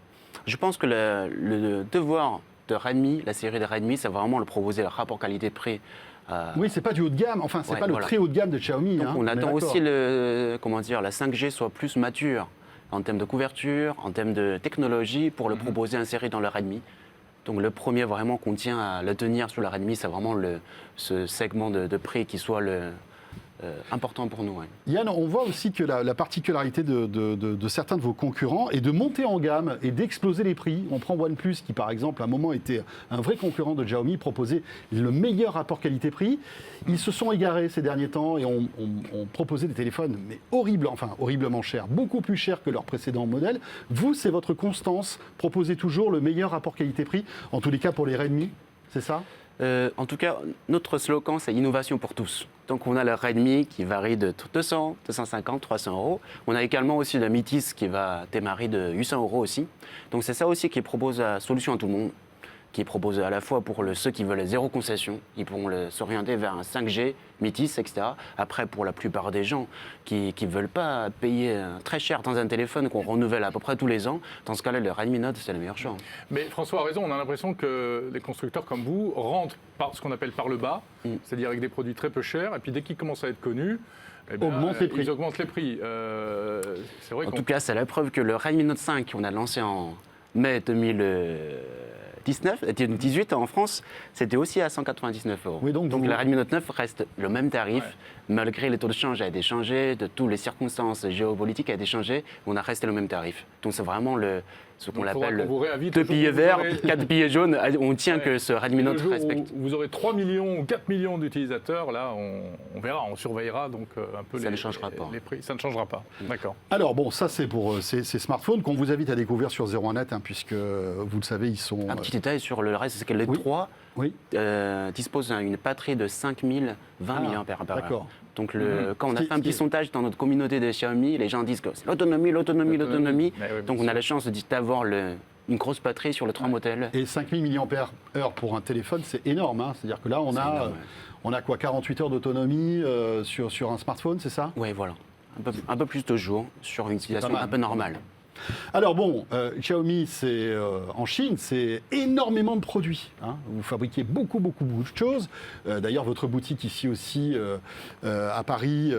Je pense que le devoir de Redmi, la série de Redmi, c'est vraiment le proposer le rapport qualité-prix. Oui, c'est pas du haut de gamme, enfin, c'est Ouais, pas le voilà. très haut de gamme de Xiaomi. Donc, hein, on est attend d'accord. aussi la 5G soit plus mature en termes de couverture, en termes de technologie, pour le proposer inséré dans le Redmi. Donc le premier vraiment qu'on tient à le tenir sur la Redmi, c'est vraiment ce segment de prix qui soit important pour nous. Ouais. Yann, on voit aussi que la particularité de certains de vos concurrents est de monter en gamme et d'exploser les prix. On prend OnePlus qui, par exemple, à un moment était un vrai concurrent de Xiaomi, proposait le meilleur rapport qualité-prix. Ils se sont égarés ces derniers temps et ont proposé des téléphones mais horriblement chers, beaucoup plus chers que leurs précédents modèles. Vous, c'est votre constance, proposez toujours le meilleur rapport qualité-prix, en tous les cas pour les Redmi, c'est ça ? En tout cas, notre slogan, c'est innovation pour tous. Donc, on a le Redmi qui varie de 200, 250, 300 €. On a également aussi le Mythis qui va démarrer de 800 € aussi. Donc, c'est ça aussi qui propose la solution à tout le monde, qui propose à la fois pour ceux qui veulent zéro concession, ils pourront s'orienter vers un 5G, Mythis, etc. Après, pour la plupart des gens qui ne veulent pas payer très cher dans un téléphone qu'on renouvelle à peu près tous les ans, dans ce cas-là, le Redmi Note, c'est le meilleur choix. Mais François a raison, on a l'impression que les constructeurs comme vous rentrent par ce qu'on appelle par le bas, c'est-à-dire avec des produits très peu chers, et puis dès qu'ils commencent à être connus, eh bien, Augmente les prix. ils augmentent les prix. C'est vrai En qu'on tout cas, c'est la preuve que le Redmi Note 5 qu'on a lancé en mai 2018 en France, c'était aussi à 199 €. Oui, donc le Redmi Note 9 reste le même tarif, malgré les taux de change a été changé, de toutes les circonstances géopolitiques a été changé, on a resté le même tarif. Donc c'est vraiment ce qu'on appelle qu'on vous réinvite deux le jour billets où vous verts, aurez- 4 billets jaunes, on tient Ouais. que ce Redmi le Note jour respecte. où vous aurez 3 millions ou 4 millions d'utilisateurs, là, on verra, on surveillera donc un peu Ça ne changera pas. les prix. Ça ne changera pas. D'accord. Alors bon, ça c'est pour ces smartphones qu'on vous invite à découvrir sur 01net, hein, puisque vous le savez, ils sont... Un petit détail sur le reste, c'est que les Oui. 3 Oui, disposent d'une batterie de 5020 mAh. d'accord. Donc quand on a Ce qui- fait un ce qui petit est- sondage dans notre communauté de Xiaomi, les gens disent que c'est l'autonomie. Mais oui, Donc bien on a sûr. la chance d'avoir une grosse batterie sur les 3 modèles. Et 5000 mAh pour un téléphone, c'est énorme, hein. C'est-à-dire que là, on C'est a, énorme, ouais. on a quoi, 48 heures d'autonomie sur un smartphone, c'est ça? Oui, voilà. Un peu plus de jours sur une utilisation mal. un peu normale. Alors bon, Xiaomi, c'est en Chine, c'est énormément de produits, hein. Vous fabriquez beaucoup de choses. D'ailleurs, votre boutique ici aussi à Paris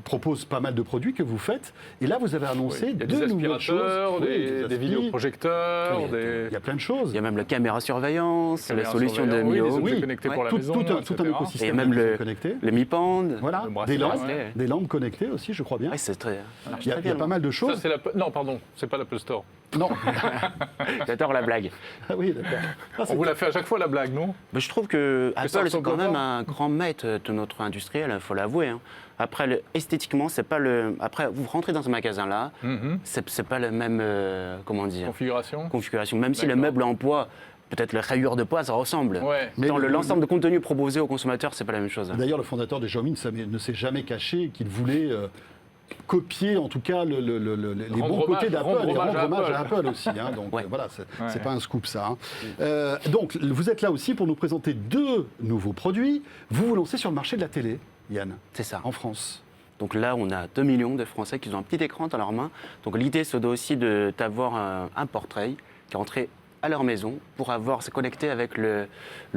propose pas mal de produits que vous faites. Et là, vous avez annoncé Il y a deux des nouvelles choses. aspirateurs, Oui, des aspis. vidéoprojecteurs, Oui, des... Il y a plein de choses. Il y a même la caméra surveillance, Caméra les solutions de surveillance, oui, les Mio, objets Oui, connectés ouais, pour la tout, maison, tout un etc. écosystème Et même connecté. le Mi Band. Voilà, Le des bracelet, lampes, ouais. des lampes connectées aussi, je crois bien. Ouais, c'est très. Il y a pas mal de Ça, choses. c'est non, pardon, c'est pas l'Apple Store. Non. J'adore la blague. Ah oui, d'accord. Ah, c'est- On vous l'a fait à chaque fois, la blague, non? Mais je trouve que ça Apple, c'est ressemble quand même pas. un grand maître de notre industriel, il faut l'avouer. Hein. Après, esthétiquement, c'est pas le. Après, vous rentrez dans ce magasin-là, c'est pas le même. Comment dire Configuration. configuration. Même si le D'accord. meuble en bois, peut-être la rayure de bois, ça ressemble. Ouais. Mais Dans le- l'ensemble de contenu proposé aux consommateurs, c'est pas la même chose. D'ailleurs, le fondateur de Xiaomi ne s'est jamais caché qu'il voulait copier, en tout cas, les Rendre bons côtés hommage- d'Apple rendre et hommage rendre à hommage à Apple. Apple aussi. Hein. Donc Ouais. voilà, Ouais. c'est pas un scoop ça. Hein. Donc vous êtes là aussi pour nous présenter deux nouveaux produits. Vous vous lancez sur le marché de la télé, Yann, C'est ça. en France. Donc là, on a 2 millions de Français qui ont un petit écran dans leurs mains. Donc l'idée, c'est aussi d'avoir un portrait qui est rentré à leur maison pour se connecter avec le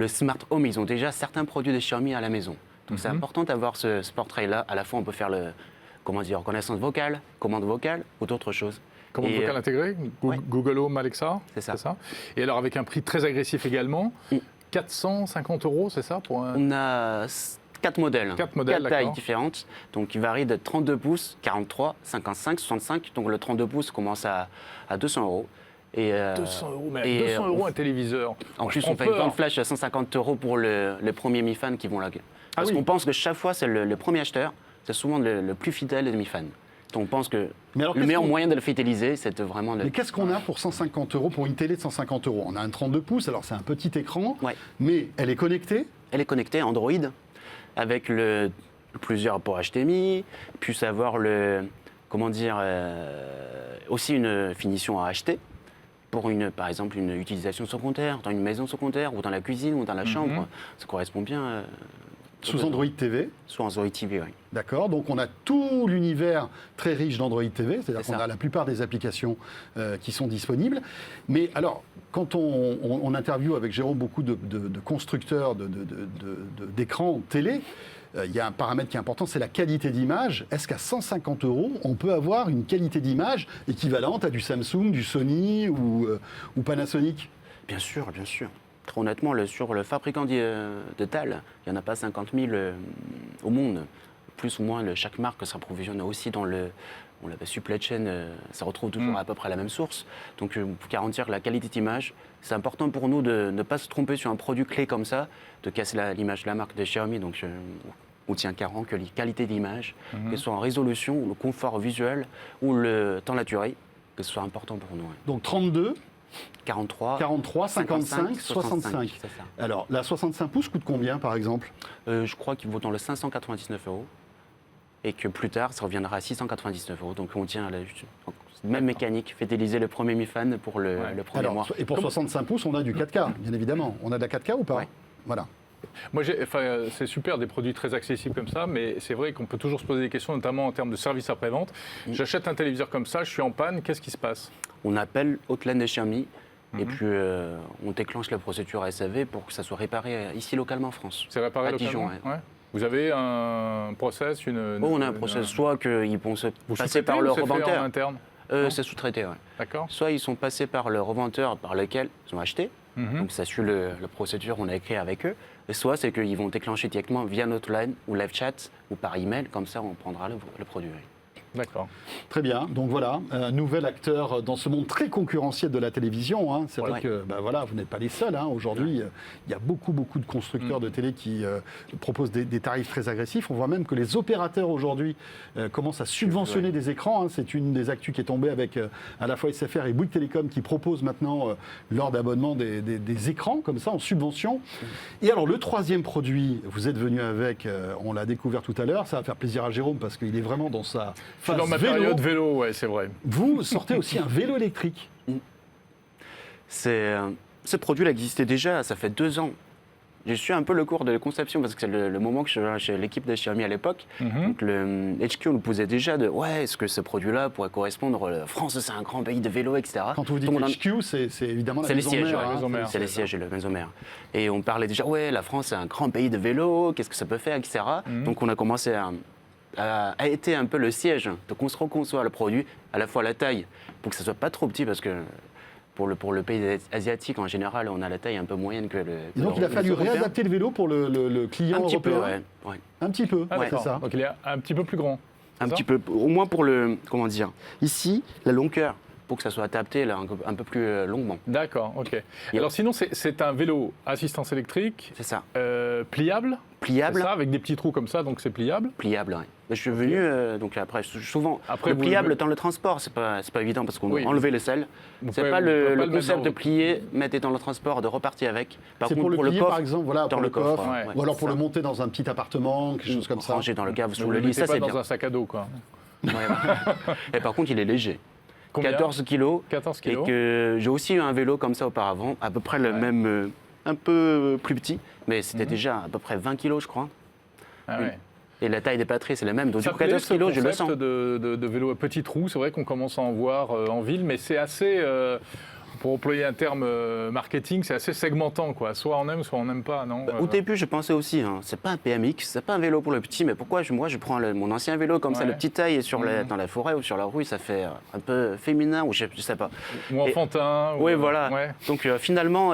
Smart Home. Ils ont déjà certains produits de Xiaomi à la maison. Donc c'est important d'avoir ce portrait-là. À la fois, on peut faire reconnaissance vocale, commande vocale ou d'autres choses. Commande Et, vocale intégrée, ouais. Google Home, Alexa. C'est ça. Et alors avec un prix très agressif également, Mm. 450 €, c'est ça pour un... On a 4 modèles. 4 modèles, tailles d'accord. différentes. Donc, ils varient de 32 pouces, 43, 55, 65. Donc, le 32 pouces commence à 200 €. Et, 200 €, mais et, 200 € un téléviseur. En Moi, plus, je on prends fait une peur. vente flash à 150 € pour les premiers Mi Fan qui vont là. Parce oui. qu'on pense que chaque fois, c'est le premier acheteur, c'est souvent le plus fidèle des Mi Fan. On pense que Mais alors, le qu'est-ce meilleur qu'on- moyen de le fidéliser, c'est vraiment Mais qu'est-ce qu'on a pour 150 euros, pour une télé de 150 euros? On a un 32 pouces, alors c'est un petit écran, Ouais. mais elle est connectée. Elle est connectée Android avec plusieurs ports HDMI, puis avoir aussi une finition à acheter pour par exemple une utilisation secondaire dans une maison secondaire ou dans la cuisine ou dans la chambre. Ça correspond bien Sous Android TV, sous Android TV. Oui. d'accord. Donc on a tout l'univers très riche d'Android TV, c'est-à-dire C'est qu'on ça. a la plupart des applications qui sont disponibles. Mais alors, quand on interviewe avec Jérôme beaucoup de constructeurs d'écrans télé, il y a un paramètre qui est important, c'est la qualité d'image. Est-ce qu'à 150 euros, on peut avoir une qualité d'image équivalente à du Samsung, du Sony ou Panasonic? Bien sûr, bien sûr. Très honnêtement, sur le fabricant de TAL, il n'y en a pas 50 000 au monde. Plus ou moins, chaque marque s'approvisionne aussi dans la supply chain, ça retrouve toujours à peu près la même source. Donc, pour garantir la qualité d'image, c'est important pour nous de ne pas se tromper sur un produit clé comme ça, de casser l'image de la marque de Xiaomi. Donc, on tient carrément que la qualité d'image, que ce soit en résolution, ou le confort visuel, ou le temps naturel, que ce soit important pour nous. Ouais. Donc 32, 43, 55, 65. C'est ça. Alors, la 65 pouces coûte combien, par exemple? Je crois qu'il vaut dans le 599 euros. Et que plus tard, ça reviendra à 699 euros. Donc on tient à la même mécanique, fidéliser le premier Mi Fan pour le premier mois. Alors, et pour 65 pouces, on a du 4K, bien évidemment. On a de la 4K ou pas? Ouais. Voilà. Moi, c'est super, des produits très accessibles comme ça, mais c'est vrai qu'on peut toujours se poser des questions, notamment en termes de service après-vente. J'achète un téléviseur comme ça, je suis en panne, qu'est-ce qui se passe? On appelle Hotline de Xiaomi et puis on déclenche la procédure SAV pour que ça soit réparé ici localement en France. C'est réparé à Dijon, localement? Ouais. Vous avez un process, on a un process, soit qu'ils vont se Vous passer sous-traitez par ou le c'est fait en revendeur. interne? Non. C'est sous-traité, ouais. D'accord. Soit ils sont passés par le revendeur par lequel ils ont acheté, donc ça suit la procédure, on a écrit avec eux. Et soit c'est qu'ils vont déclencher directement via notre line ou live chat ou par email, comme ça on prendra le produit. D'accord. Très bien. Donc voilà, un nouvel acteur dans ce monde très concurrentiel de la télévision. Hein. C'est vrai Ouais. que voilà, vous n'êtes pas les seuls. Hein. Aujourd'hui, il y a beaucoup de constructeurs de télé qui proposent des tarifs très agressifs. On voit même que les opérateurs aujourd'hui commencent à subventionner des écrans. Hein. C'est une des actus qui est tombée avec à la fois SFR et Bouygues Télécom qui proposent maintenant lors d'abonnement des écrans comme ça en subvention. Et alors le troisième produit, vous êtes venu avec, on l'a découvert tout à l'heure, ça va faire plaisir à Jérôme parce qu'il est vraiment dans sa Je suis phase dans ma vélo. période vélo, ouais, c'est vrai. Vous sortez aussi un vélo électrique. Ce produit-là existait déjà, ça fait 2 ans. J'ai su un peu le cours de conception parce que c'est le moment que je suis chez l'équipe de Xiaomi à l'époque. Donc le HQ nous posait déjà est-ce que ce produit-là pourrait correspondre la France, c'est un grand pays de vélo, etc. Quand vous dites Donc, HQ, c'est évidemment la c'est les maison sièges, mère. ouais, hein, maison mère. c'est les sièges et le maison mère. Et on parlait déjà, la France c'est un grand pays de vélo, qu'est-ce que ça peut faire, etc. Donc on a commencé à été un peu le siège de reconçoit le produit, à la fois la taille, pour que ça soit pas trop petit, parce que pour le pays asiatique en général, on a la taille un peu moyenne que le. Et donc il a fallu européen. réadapter le vélo pour le client Un petit peu, européen. ouais. Un petit peu, Ah, c'est d'accord. ça. Donc il est un petit peu plus grand. Un c'est ça petit peu, au moins pour comment dire, ici, la longueur, pour que ça soit adapté là, un peu plus longuement. D'accord, ok. Alors sinon, c'est un vélo assistance électrique, C'est ça. pliable, Pliable. c'est ça, avec des petits trous comme ça, donc c'est pliable. Pliable, ouais. Je suis venu, donc après, souvent, Après, le vous- pliable dans le transport, c'est pas évident parce qu'on Oui. doit enlever les selles. Vous C'est pouvez- pas vous pouvez le mettre concept dans- de plier, mettre dans le transport, de repartir avec. Par C'est contre, pour le plier, coffre, par exemple, voilà, dans pour le le coffre, coffre, ouais. ou alors pour ça. le monter dans un petit appartement, quelque chose comme ça. Ranger dans le cave Mais sous vous le le lit, mettez ça pas c'est dans bien. un sac à dos, quoi. Ouais, ouais. Et par contre, il est léger. Combien 14 kilos. 14 Et kilos. que j'ai aussi eu un vélo comme ça auparavant, à peu près le même, un peu plus petit, mais c'était déjà à peu près 20 kilos, je crois. Ah ouais. Et la taille des batteries, c'est la même. Donc, Ça du coup, 14 plaît, kilos, ce je le concept sens. de vélo à petits trous, c'est vrai qu'on commence à en voir en ville, mais c'est assez, pour employer un terme marketing, c'est assez segmentant, quoi. Soit on aime, soit on n'aime pas, non Au début, je pensais aussi, c'est pas un PMX, c'est pas un vélo pour le petit, mais pourquoi moi je prends mon ancien vélo comme ça, Ouais. le petit taille, et dans la forêt ou sur la rue, ça fait un peu féminin, ou je sais pas. Ou enfantin. Oui, ou, voilà. Ouais. Donc finalement,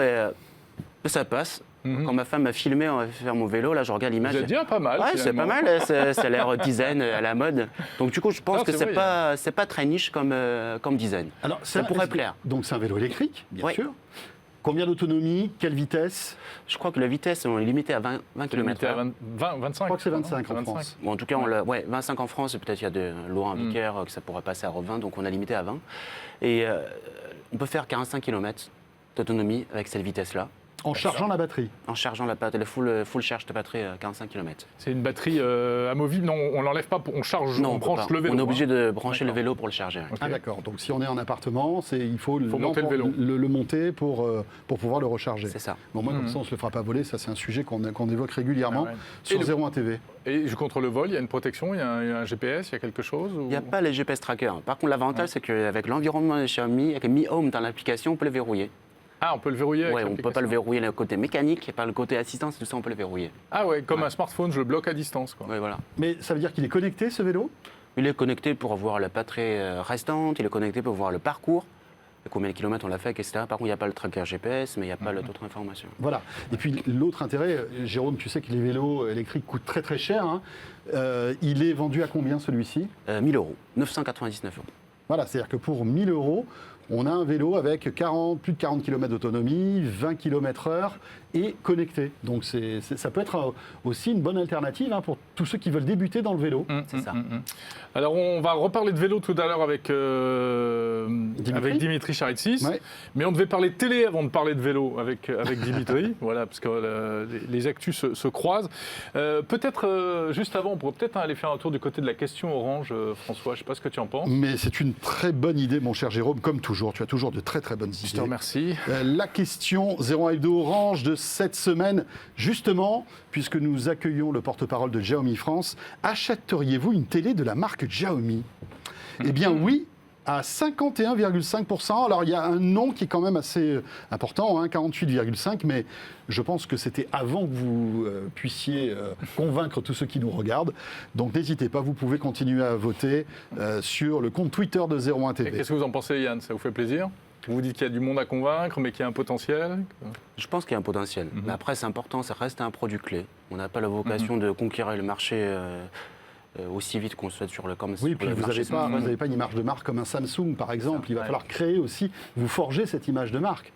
ça passe. Quand ma femme m'a filmé, on va faire mon vélo, là je regarde l'image. Vous êtes déjà pas mal. Ouais, c'est pas finalement. mal, ça a l'air design à la mode. Donc du coup, je pense Non, que c'est c'est vrai, pas très niche comme design. Alors, Ça pourrait est-ce que- plaire. Donc c'est un vélo électrique, bien Ouais. sûr. Combien d'autonomie? Quelle vitesse? Je crois que la vitesse, on est limité à 20 km. Limité à 25. Je crois que c'est 25 en France. Bon, en tout cas, 25 en France, et peut-être il y a des lois en Vicaire que ça pourrait passer à 20, donc on a limité à 20. Et on peut faire 45 km d'autonomie avec cette vitesse-là. En chargeant la batterie? En chargeant la batterie, le full charge de batterie à 45 km. C'est une batterie amovible? Non, on l'enlève pas, on charge, Non, on branche le vélo. On est obligé de brancher le D'accord. vélo pour le charger. Ok. Ah d'accord, donc si on est en appartement, il faut monter le vélo. le monter pour pouvoir le recharger. C'est ça. Bon, moi, comme ça, on ne se le fera pas voler. Ça, c'est un sujet qu'on évoque régulièrement Ah ouais. sur Et 01 TV. Et contre le vol, il y a une protection, il y a un GPS, il y a quelque chose ou... Il n'y a pas les GPS trackers. Par contre, l'avantage, c'est qu'avec l'environnement de Xiaomi, avec Mi Home dans l'application, on peut le verrouiller. Ah, on peut le verrouiller avec Oui, on ne peut pas le verrouiller le côté mécanique, et pas le côté assistance, tout ça, on peut le verrouiller. Ah ouais, comme un smartphone, je le bloque à distance, quoi. Ouais, voilà. Mais ça veut dire qu'il est connecté, ce vélo? Il est connecté pour voir la batterie restante, il est connecté pour voir le parcours, combien de kilomètres on l'a fait, etc. Par contre, il n'y a pas le tracker GPS, mais il n'y a pas d'autres informations. Voilà. Et puis, l'autre intérêt, Jérôme, tu sais que les vélos électriques coûtent très très cher. Hein. Il est vendu à combien, celui-ci? 1 000 €, 999 €. Voilà, c'est-à-dire que pour 1 000 €, on a un vélo avec plus de 40 km d'autonomie, 20 km/h et connecté. Donc ça peut être aussi une bonne alternative pour tous ceux qui veulent débuter dans le vélo. C'est ça. Alors, on va reparler de vélo tout à l'heure avec Dimitri Charitsis. Ouais. Mais on devait parler de télé avant de parler de vélo avec Dimitri. Voilà, parce que les actus se croisent. Peut-être, juste avant, on pourrait peut-être aller faire un tour du côté de la question orange, François. Je ne sais pas ce que tu en penses. Mais c'est une très bonne idée, mon cher Jérôme, comme toujours. Tu as toujours de très très bonnes idées. Je te remercie. La question 01 Hebdo Orange de cette semaine, justement, puisque nous accueillons le porte-parole de Xiaomi France, achèteriez-vous une télé de la marque Xiaomi? Eh bien oui, à 51,5%. Alors il y a un nom qui est quand même assez important, 48,5%, mais je pense que c'était avant que vous puissiez convaincre tous ceux qui nous regardent. Donc n'hésitez pas, vous pouvez continuer à voter sur le compte Twitter de 01 Et TV. qu'est-ce que vous en pensez, Yann? Ça vous fait plaisir? Vous dites qu'il y a du monde à convaincre, mais qu'il y a un potentiel? Je pense qu'il y a un potentiel. Mais après, c'est important, ça reste un produit clé. On n'a pas la vocation de conquérir le marché aussi vite qu'on le souhaite sur le commerce. Oui, puis vous n'avez pas une image de marque comme un Samsung, par exemple. Il va falloir créer aussi, vous forger cette image de marque.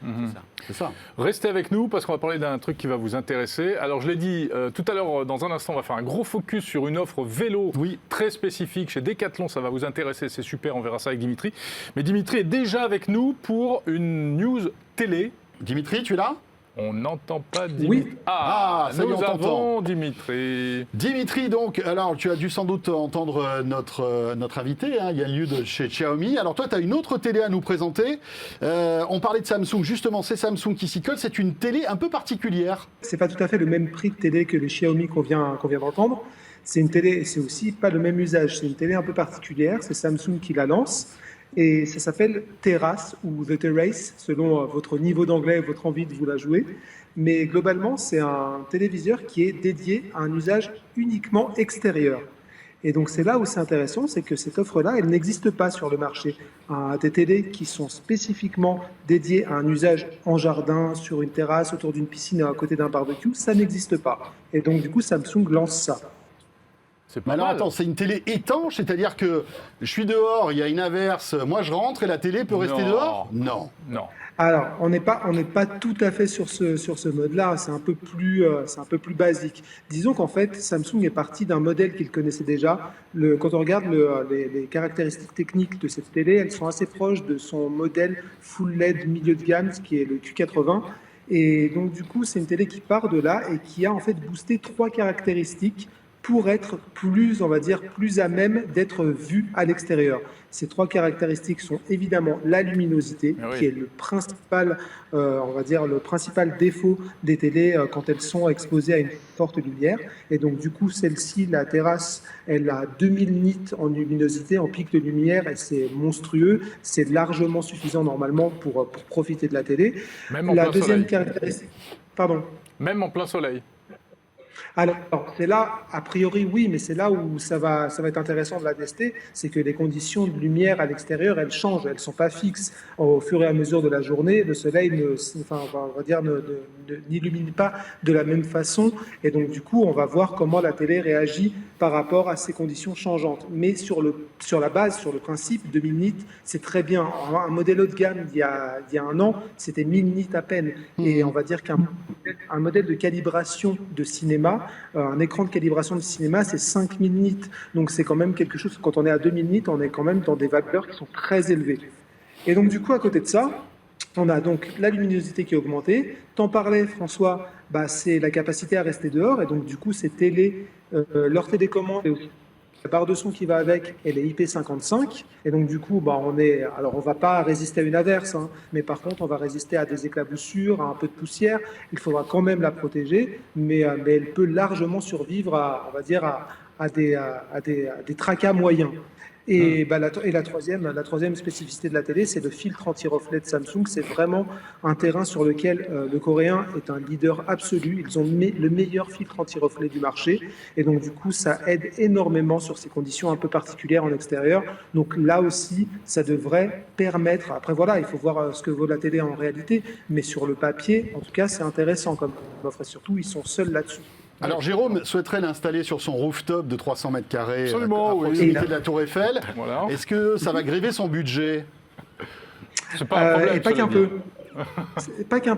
C'est ça. Restez avec nous parce qu'on va parler d'un truc qui va vous intéresser. Alors, je l'ai dit tout à l'heure, dans un instant, on va faire un gros focus sur une offre vélo très spécifique chez Decathlon. Ça va vous intéresser, c'est super, on verra ça avec Dimitri. Mais Dimitri est déjà avec nous pour une news télé. Dimitri, tu es là? On n'entend pas Dimitri. Oui. Ah, ça y est, nous on t'entend. avons Dimitri. Dimitri, donc, alors tu as dû sans doute entendre notre invité, il y a lieu de chez Xiaomi. Alors toi, tu as une autre télé à nous présenter. On parlait de Samsung, justement, c'est Samsung qui s'y colle. C'est une télé un peu particulière. C'est pas tout à fait le même prix de télé que les Xiaomi qu'on vient d'entendre. C'est une télé, c'est aussi pas le même usage. C'est une télé un peu particulière. C'est Samsung qui la lance. Et ça s'appelle Terrace ou The Terrace, selon votre niveau d'anglais et votre envie de vous la jouer. Mais globalement, c'est un téléviseur qui est dédié à un usage uniquement extérieur. Et donc c'est là où c'est intéressant, c'est que cette offre-là, elle n'existe pas sur le marché. Des télés qui sont spécifiquement dédiées à un usage en jardin, sur une terrasse, autour d'une piscine, à côté d'un barbecue, ça n'existe pas. Et donc du coup, Samsung lance ça. C'est Mais pas alors mal. attends, c'est une télé étanche, c'est-à-dire que je suis dehors, il y a une averse, moi je rentre et la télé peut rester Non. dehors? Non. Non. Alors, on n'est pas tout à fait sur ce mode-là. C'est un peu plus basique. Disons qu'en fait, Samsung est parti d'un modèle qu'il connaissait déjà. Quand on regarde les caractéristiques techniques de cette télé, elles sont assez proches de son modèle full LED milieu de gamme, ce qui est le Q80. Et donc, du coup, c'est une télé qui part de là et qui a en fait boosté 3 caractéristiques pour être plus, on va dire, plus à même d'être vu à l'extérieur. Ces 3 caractéristiques sont évidemment la luminosité, qui est le principal, on va dire, le principal défaut des télés quand elles sont exposées à une forte lumière. Et donc, du coup, celle-ci, la Terrace, elle a 2000 nits en luminosité, en pic de lumière, et c'est monstrueux. C'est largement suffisant normalement pour profiter de la télé. Même en La plein deuxième soleil. caractéristique, pardon. Même en plein soleil. Alors, c'est là, a priori, oui, mais c'est là où ça va être intéressant de la tester, c'est que les conditions de lumière à l'extérieur, elles changent, elles ne sont pas fixes. Au fur et à mesure de la journée, le soleil n'illumine pas de la même façon, et donc du coup, on va voir comment la télé réagit par rapport à ces conditions changeantes. Mais sur la base, sur le principe, 2000 nits, c'est très bien. Un modèle haut de gamme il y a un an, c'était 1000 nits à peine, et on va dire qu'un modèle de calibration de cinéma, un écran de calibration de cinéma, c'est 5000 nits. Donc c'est quand même quelque chose, quand on est à 2000 nits, on est quand même dans des valeurs qui sont très élevées. Et donc du coup, à côté de ça, on a donc la luminosité qui est augmentée. T'en parlais, François, c'est la capacité à rester dehors. Et donc du coup, ces télés, leur télécommande et aussi la barre de son qui va avec, elle est IP55. Et donc du coup, on va pas résister à une averse, hein, mais par contre, on va résister à des éclaboussures, à un peu de poussière. Il faudra quand même la protéger, mais elle peut largement survivre à des tracas moyens. Et la troisième spécificité de la télé, c'est le filtre anti-reflet de Samsung. C'est vraiment un terrain sur lequel le coréen est un leader absolu. Ils ont le meilleur filtre anti-reflet du marché. Et donc, du coup, ça aide énormément sur ces conditions un peu particulières en extérieur. Donc là aussi, ça devrait permettre... Après, voilà, il faut voir ce que vaut la télé en réalité. Mais sur le papier, en tout cas, c'est intéressant comme offre. Et surtout, ils sont seuls là-dessus. Alors Jérôme souhaiterait l'installer sur son rooftop de 300 mètres carrés Absolument, à oui. proximité de la Tour Eiffel. Voilà. Est-ce que ça va gréver son budget? C'est pas un problème. Et pas qu'un peu. Pas qu'un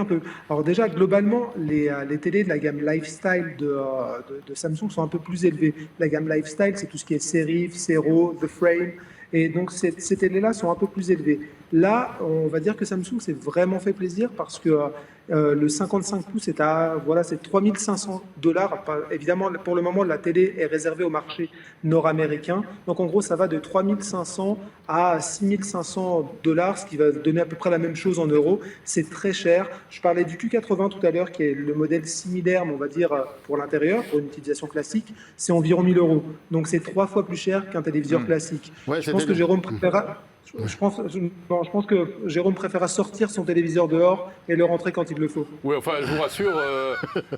peu. Alors déjà, globalement, les télés de la gamme Lifestyle de Samsung sont un peu plus élevées. La gamme Lifestyle, c'est tout ce qui est Serif, Sero, The Frame. Et donc, ces télés-là sont un peu plus élevées. Là, on va dire que Samsung s'est vraiment fait plaisir parce que le 55 pouces c'est $3 500. Évidemment, pour le moment, la télé est réservée au marché nord-américain. Donc, en gros, ça va de 3 500 à 6 500 $, ce qui va donner à peu près la même chose en euros. C'est très cher. Je parlais du Q80 tout à l'heure, qui est le modèle similaire, mais on va dire pour l'intérieur, pour une utilisation classique. C'est environ 1 000 €. Donc, c'est 3 fois plus cher qu'un téléviseur classique. Ouais, Je pense que Jérôme préférera... Je pense que Jérôme préférera sortir son téléviseur dehors et le rentrer quand il le faut. Oui, enfin, je vous rassure,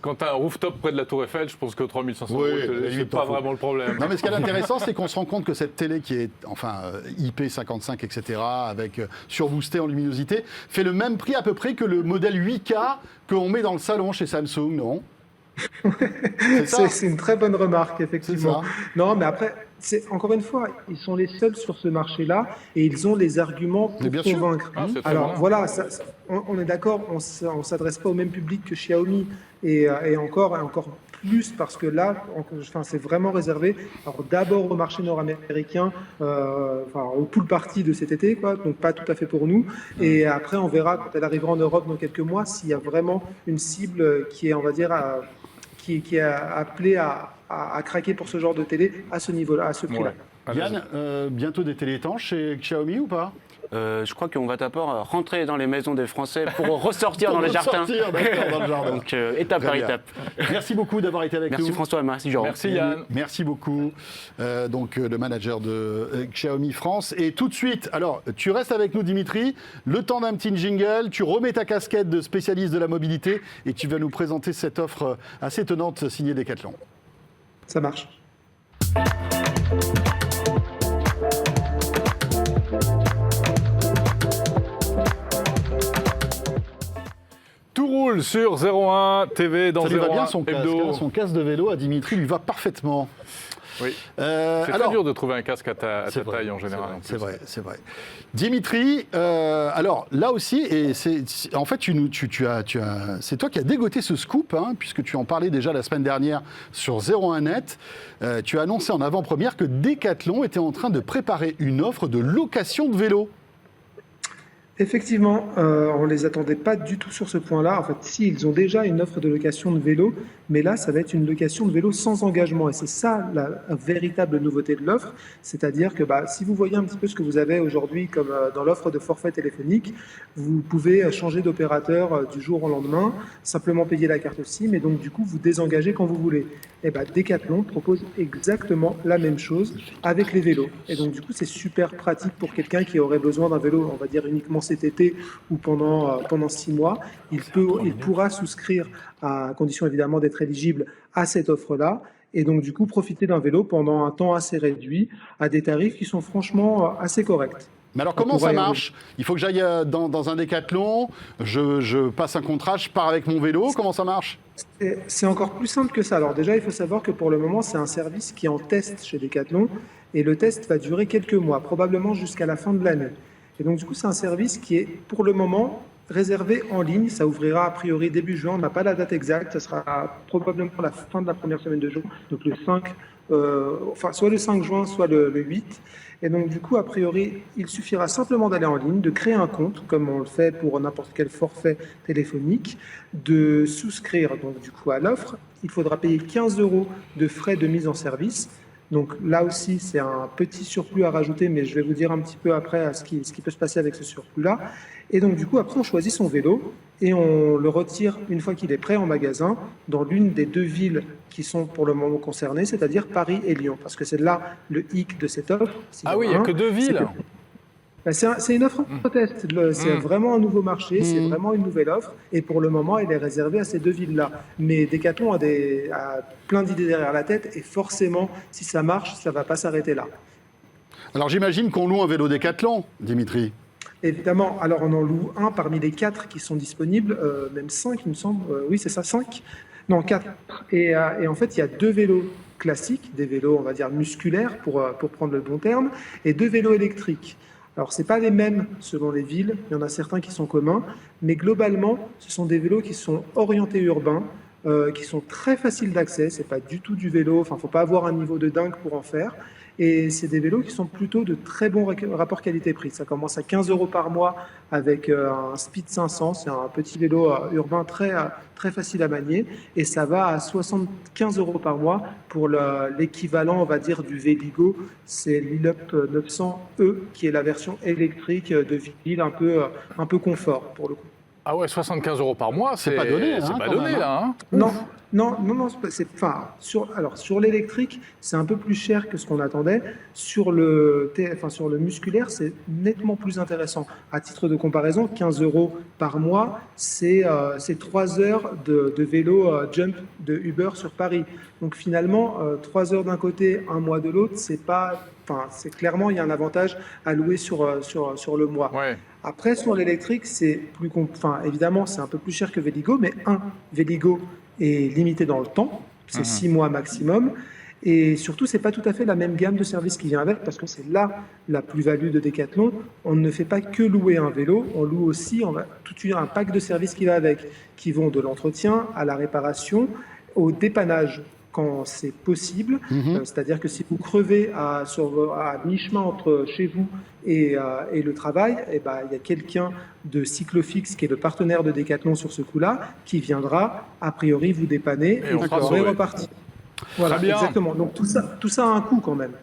quand tu as un rooftop près de la Tour Eiffel, je pense que 3500 €, c'est pas vraiment le problème. Non, mais ce qui est intéressant, c'est qu'on se rend compte que cette télé qui est IP55, etc., avec surboostée en luminosité, fait le même prix à peu près que le modèle 8K qu'on met dans le salon chez Samsung, non? C'est une très bonne remarque, effectivement. Non, mais après, encore une fois, ils sont les seuls sur ce marché-là et ils ont les arguments pour convaincre. Alors voilà, on est d'accord, on ne s'adresse pas au même public que Xiaomi et encore plus parce que là, c'est vraiment réservé. Alors d'abord au marché nord-américain, au pool party de cet été, quoi, donc pas tout à fait pour nous. Et après, on verra quand elle arrivera en Europe dans quelques mois s'il y a vraiment une cible qui est, on va dire, qui est appelé à craquer pour ce genre de télé à ce niveau-là, à ce prix-là. Ouais. Yann, bientôt des télé étanches chez Xiaomi ou pas? Je crois qu'on va d'abord rentrer dans les maisons des Français pour ressortir dans les jardins. Dans le jardin. Donc, étape par étape. Merci beaucoup d'avoir été avec nous. Merci François, merci Jérôme. Merci Yann. Merci beaucoup. Le manager de Xiaomi France. Et tout de suite, alors, tu restes avec nous, Dimitri. Le temps d'un petit jingle. Tu remets ta casquette de spécialiste de la mobilité et tu vas nous présenter cette offre assez étonnante signée Decathlon. Ça marche. Tout roule sur 01 TV dans Ça lui va 01 bien son casque, Hebdo. hein, son casque de vélo à Dimitri lui va parfaitement. Oui. C'est très dur de trouver un casque à ta vrai, taille en général. C'est vrai. Dimitri, alors là aussi, et en fait, c'est toi qui as dégoté ce scoop, hein, puisque tu en parlais déjà la semaine dernière sur 01net. Tu as annoncé en avant-première que Decathlon était en train de préparer une offre de location de vélo. Effectivement, on ne les attendait pas du tout sur ce point-là. En fait, si, ils ont déjà une offre de location de vélo, mais là, ça va être une location de vélo sans engagement. Et c'est ça la véritable nouveauté de l'offre. C'est-à-dire que si vous voyez un petit peu ce que vous avez aujourd'hui comme dans l'offre de forfait téléphonique, vous pouvez changer d'opérateur du jour au lendemain, simplement payer la carte SIM et donc du coup, vous désengagez quand vous voulez. Et Decathlon propose exactement la même chose avec les vélos. Et donc du coup, c'est super pratique pour quelqu'un qui aurait besoin d'un vélo, on va dire uniquement cet été ou pendant 6 mois, il pourra souscrire, à condition évidemment d'être éligible à cette offre-là, et donc du coup profiter d'un vélo pendant un temps assez réduit, à des tarifs qui sont franchement assez corrects. Mais alors, On comment pourra ça y marche? Il faut que j'aille dans un décathlon, je passe un contrat, je pars avec mon vélo, comment ça marche? C'est encore plus simple que ça. Alors déjà, il faut savoir que pour le moment, c'est un service qui est en test chez Decathlon et le test va durer quelques mois, probablement jusqu'à la fin de l'année. Et donc du coup, c'est un service qui est pour le moment réservé en ligne. Ça ouvrira a priori début juin. On n'a pas la date exacte. Ça sera probablement la fin de la première semaine de juin, donc le 5, soit le 5 juin, soit le 8. Et donc, du coup, a priori, il suffira simplement d'aller en ligne, de créer un compte, comme on le fait pour n'importe quel forfait téléphonique, de souscrire donc, du coup, à l'offre. Il faudra payer 15 € de frais de mise en service. Donc là aussi, c'est un petit surplus à rajouter, mais je vais vous dire un petit peu après ce qui peut se passer avec ce surplus-là. Et donc, du coup, après, on choisit son vélo et on le retire une fois qu'il est prêt en magasin dans l'une des 2 villes qui sont pour le moment concernées, c'est-à-dire Paris et Lyon. Parce que c'est là le hic de cette offre. Ah oui, il n'y a que 2 villes. C'est une offre en test. C'est vraiment un nouveau marché, c'est vraiment une nouvelle offre. Et pour le moment, elle est réservée à ces 2 villes-là. Mais Decathlon a plein d'idées derrière la tête. Et forcément, si ça marche, ça ne va pas s'arrêter là. Alors j'imagine qu'on loue un vélo Decathlon, Dimitri. Évidemment, alors on en loue un parmi les 4 qui sont disponibles, même 5 il me semble, oui c'est ça, 5, non 4. Et en fait il y a 2 vélos classiques, des vélos on va dire musculaires pour prendre le bon terme, et 2 vélos électriques. Alors ce n'est pas les mêmes selon les villes, il y en a certains qui sont communs, mais globalement ce sont des vélos qui sont orientés urbains, qui sont très faciles d'accès, c'est pas du tout du vélo, enfin faut pas avoir un niveau de dingue pour en faire. Et c'est des vélos qui sont plutôt de très bons rapports qualité-prix. Ça commence à 15 € par mois avec un Speed 500. C'est un petit vélo urbain très facile à manier. Et ça va à 75 € par mois pour l'équivalent, on va dire, du Véligo. C'est l'Ilup 900E qui est la version électrique de ville un peu confort pour le coup. Ah ouais, 75 € par mois, c'est pas donné, hein, c'est pas quand donné même, là. Hein. Non, sur l'électrique, c'est un peu plus cher que ce qu'on attendait. Sur le musculaire, c'est nettement plus intéressant. À titre de comparaison, 15 € par mois, c'est 3 heures de vélo jump de Uber sur Paris. Donc finalement, 3 heures d'un côté, un mois de l'autre, c'est clairement, il y a un avantage à louer sur le mois. Ouais. Après, sur l'électrique, évidemment, c'est un peu plus cher que Véligo, mais Véligo est limité dans le temps, c'est 6 mois maximum, et surtout, c'est pas tout à fait la même gamme de services qui vient avec, parce que c'est là la plus-value de Decathlon. On ne fait pas que louer un vélo, on loue aussi un pack de services qui va avec, qui vont de l'entretien à la réparation, au dépannage quand c'est possible, c'est-à-dire que si vous crevez à mi-chemin entre chez vous et le travail, il y a quelqu'un de Cyclofix qui est le partenaire de Decathlon sur ce coup-là, qui viendra a priori vous dépanner et vous pourrez repartir. Voilà, Très bien. exactement. Donc tout ça a un coût quand même.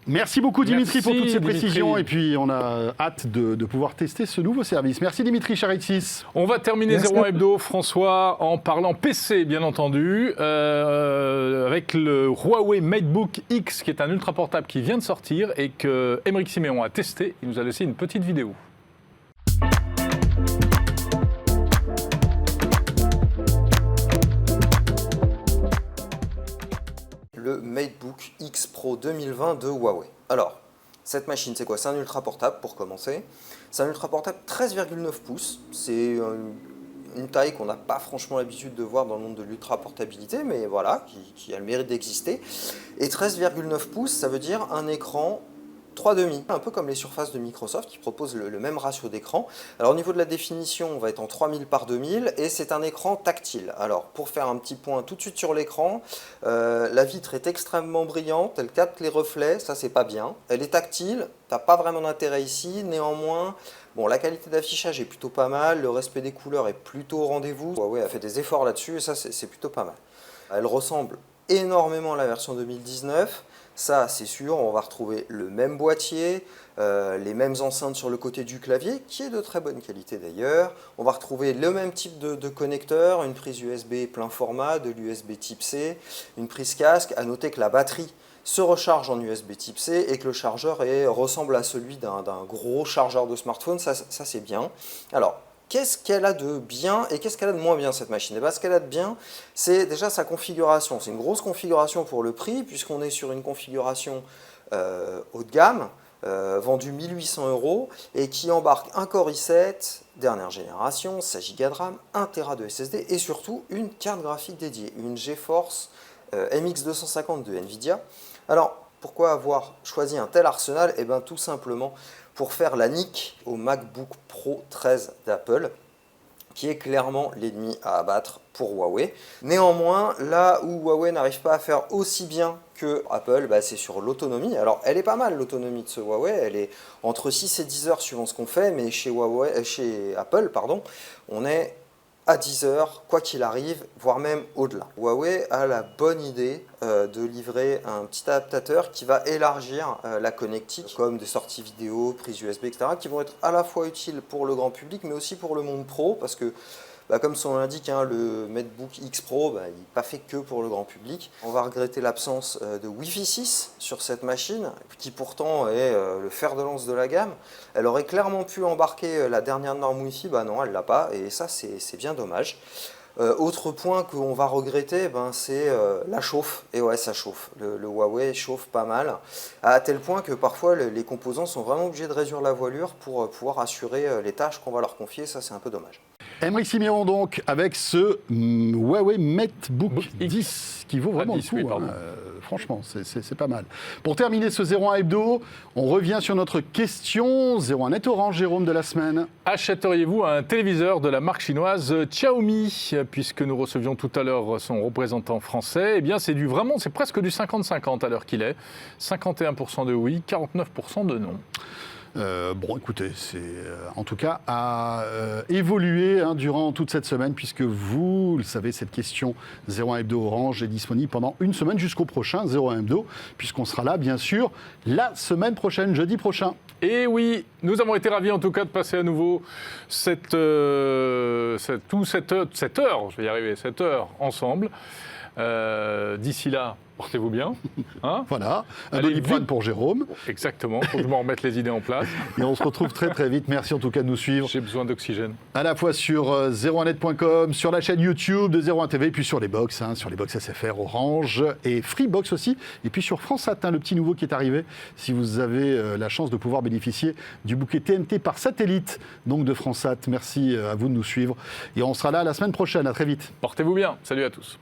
Merci beaucoup Dimitri pour toutes ces Dimitri. précisions et puis on a hâte de pouvoir tester ce nouveau service. Merci Dimitri Charitsis. On va terminer Merci. 01 Hebdo, François, en parlant PC, bien entendu, avec le Huawei MateBook X, qui est un ultra portable qui vient de sortir et que Aymeric Siméon a testé. Il nous a laissé une petite vidéo. Le MateBook X Pro 2020 de Huawei. Alors, cette machine, c'est quoi? C'est un ultra portable pour commencer. C'est un ultra portable 13,9 pouces. C'est une taille qu'on n'a pas franchement l'habitude de voir dans le monde de l'ultra portabilité, mais voilà, qui a le mérite d'exister. Et 13,9 pouces, ça veut dire un écran 3,5, un peu comme les surfaces de Microsoft qui proposent le même ratio d'écran. Alors au niveau de la définition, on va être en 3000 par 2000 et c'est un écran tactile. Alors pour faire un petit point tout de suite sur l'écran, la vitre est extrêmement brillante, elle capte les reflets, ça c'est pas bien. Elle est tactile, t'as pas vraiment d'intérêt ici, néanmoins, bon, la qualité d'affichage est plutôt pas mal, le respect des couleurs est plutôt au rendez-vous. Huawei a fait des efforts là-dessus et ça c'est plutôt pas mal. Elle ressemble énormément à la version 2019. Ça, c'est sûr, on va retrouver le même boîtier, les mêmes enceintes sur le côté du clavier, qui est de très bonne qualité d'ailleurs. On va retrouver le même type de connecteur, une prise USB plein format, de l'USB type C, une prise casque. À noter que la batterie se recharge en USB type C et que le chargeur ressemble à celui d'un gros chargeur de smartphone, ça c'est bien. Alors, qu'est-ce qu'elle a de bien et qu'est-ce qu'elle a de moins bien cette machine? Et bien, ce qu'elle a de bien, c'est déjà sa configuration. C'est une grosse configuration pour le prix, puisqu'on est sur une configuration haut de gamme, vendue 1 800 € et qui embarque un Core i7, dernière génération, 16 Go de RAM, 1 Tera de SSD et surtout une carte graphique dédiée, une GeForce MX250 de Nvidia. Alors, pourquoi avoir choisi un tel arsenal? Eh bien, tout simplement pour faire la nique au MacBook Pro 13 d'Apple, qui est clairement l'ennemi à abattre pour Huawei. Néanmoins, là où Huawei n'arrive pas à faire aussi bien que Apple, bah, c'est sur l'autonomie. Alors, elle est pas mal l'autonomie de ce Huawei, elle est entre 6 et 10 heures suivant ce qu'on fait, mais chez Apple, on est à 10 heures, quoi qu'il arrive, voire même au-delà. Huawei a la bonne idée de livrer un petit adaptateur qui va élargir la connectique, comme des sorties vidéo, prises USB, etc., qui vont être à la fois utiles pour le grand public, mais aussi pour le monde pro, parce que, comme son nom l'indique, le MacBook X Pro, il n'est pas fait que pour le grand public. On va regretter l'absence de Wi-Fi 6 sur cette machine, qui pourtant est le fer de lance de la gamme. Elle aurait clairement pu embarquer la dernière norme Wi-Fi, non, elle ne l'a pas, et ça, c'est bien dommage. Autre point qu'on va regretter, c'est la chauffe. Et ouais, ça chauffe. Le Huawei chauffe pas mal, à tel point que parfois les composants sont vraiment obligés de réduire la voilure pour pouvoir assurer les tâches qu'on va leur confier. Ça, c'est un peu dommage. Aymeric Siméon donc avec ce Huawei MateBook 10 qui vaut vraiment le coup. Franchement, c'est pas mal. Pour terminer ce 01 Hebdo, on revient sur notre question 01 Net Orange, Jérôme, de la semaine. Achèteriez-vous un téléviseur de la marque chinoise Xiaomi? Puisque nous recevions tout à l'heure son représentant français, eh bien c'est presque du 50-50 à l'heure qu'il est. 51% de oui, 49% de non. Écoutez, c'est en tout cas à évoluer durant toute cette semaine, puisque vous le savez, cette question 01 Hebdo Orange est disponible pendant une semaine jusqu'au prochain 01 Hebdo, puisqu'on sera là, bien sûr, la semaine prochaine, jeudi prochain. Et oui, nous avons été ravis en tout cas de passer à nouveau cette heure ensemble. D'ici là, portez-vous bien. Voilà, un Doliprane pour Jérôme. Exactement, faut que je m'en remette les idées en place. Et on se retrouve très très vite. Merci en tout cas de nous suivre. J'ai besoin d'oxygène. À la fois sur 01net.com, sur la chaîne YouTube de 01 TV, puis sur les box, sur les box SFR, Orange et Freebox aussi. Et puis sur FranceSat, le petit nouveau qui est arrivé. Si vous avez la chance de pouvoir bénéficier du bouquet TNT par satellite, donc de FranceSat, merci à vous de nous suivre. Et on sera là la semaine prochaine. À très vite. Portez-vous bien. Salut à tous.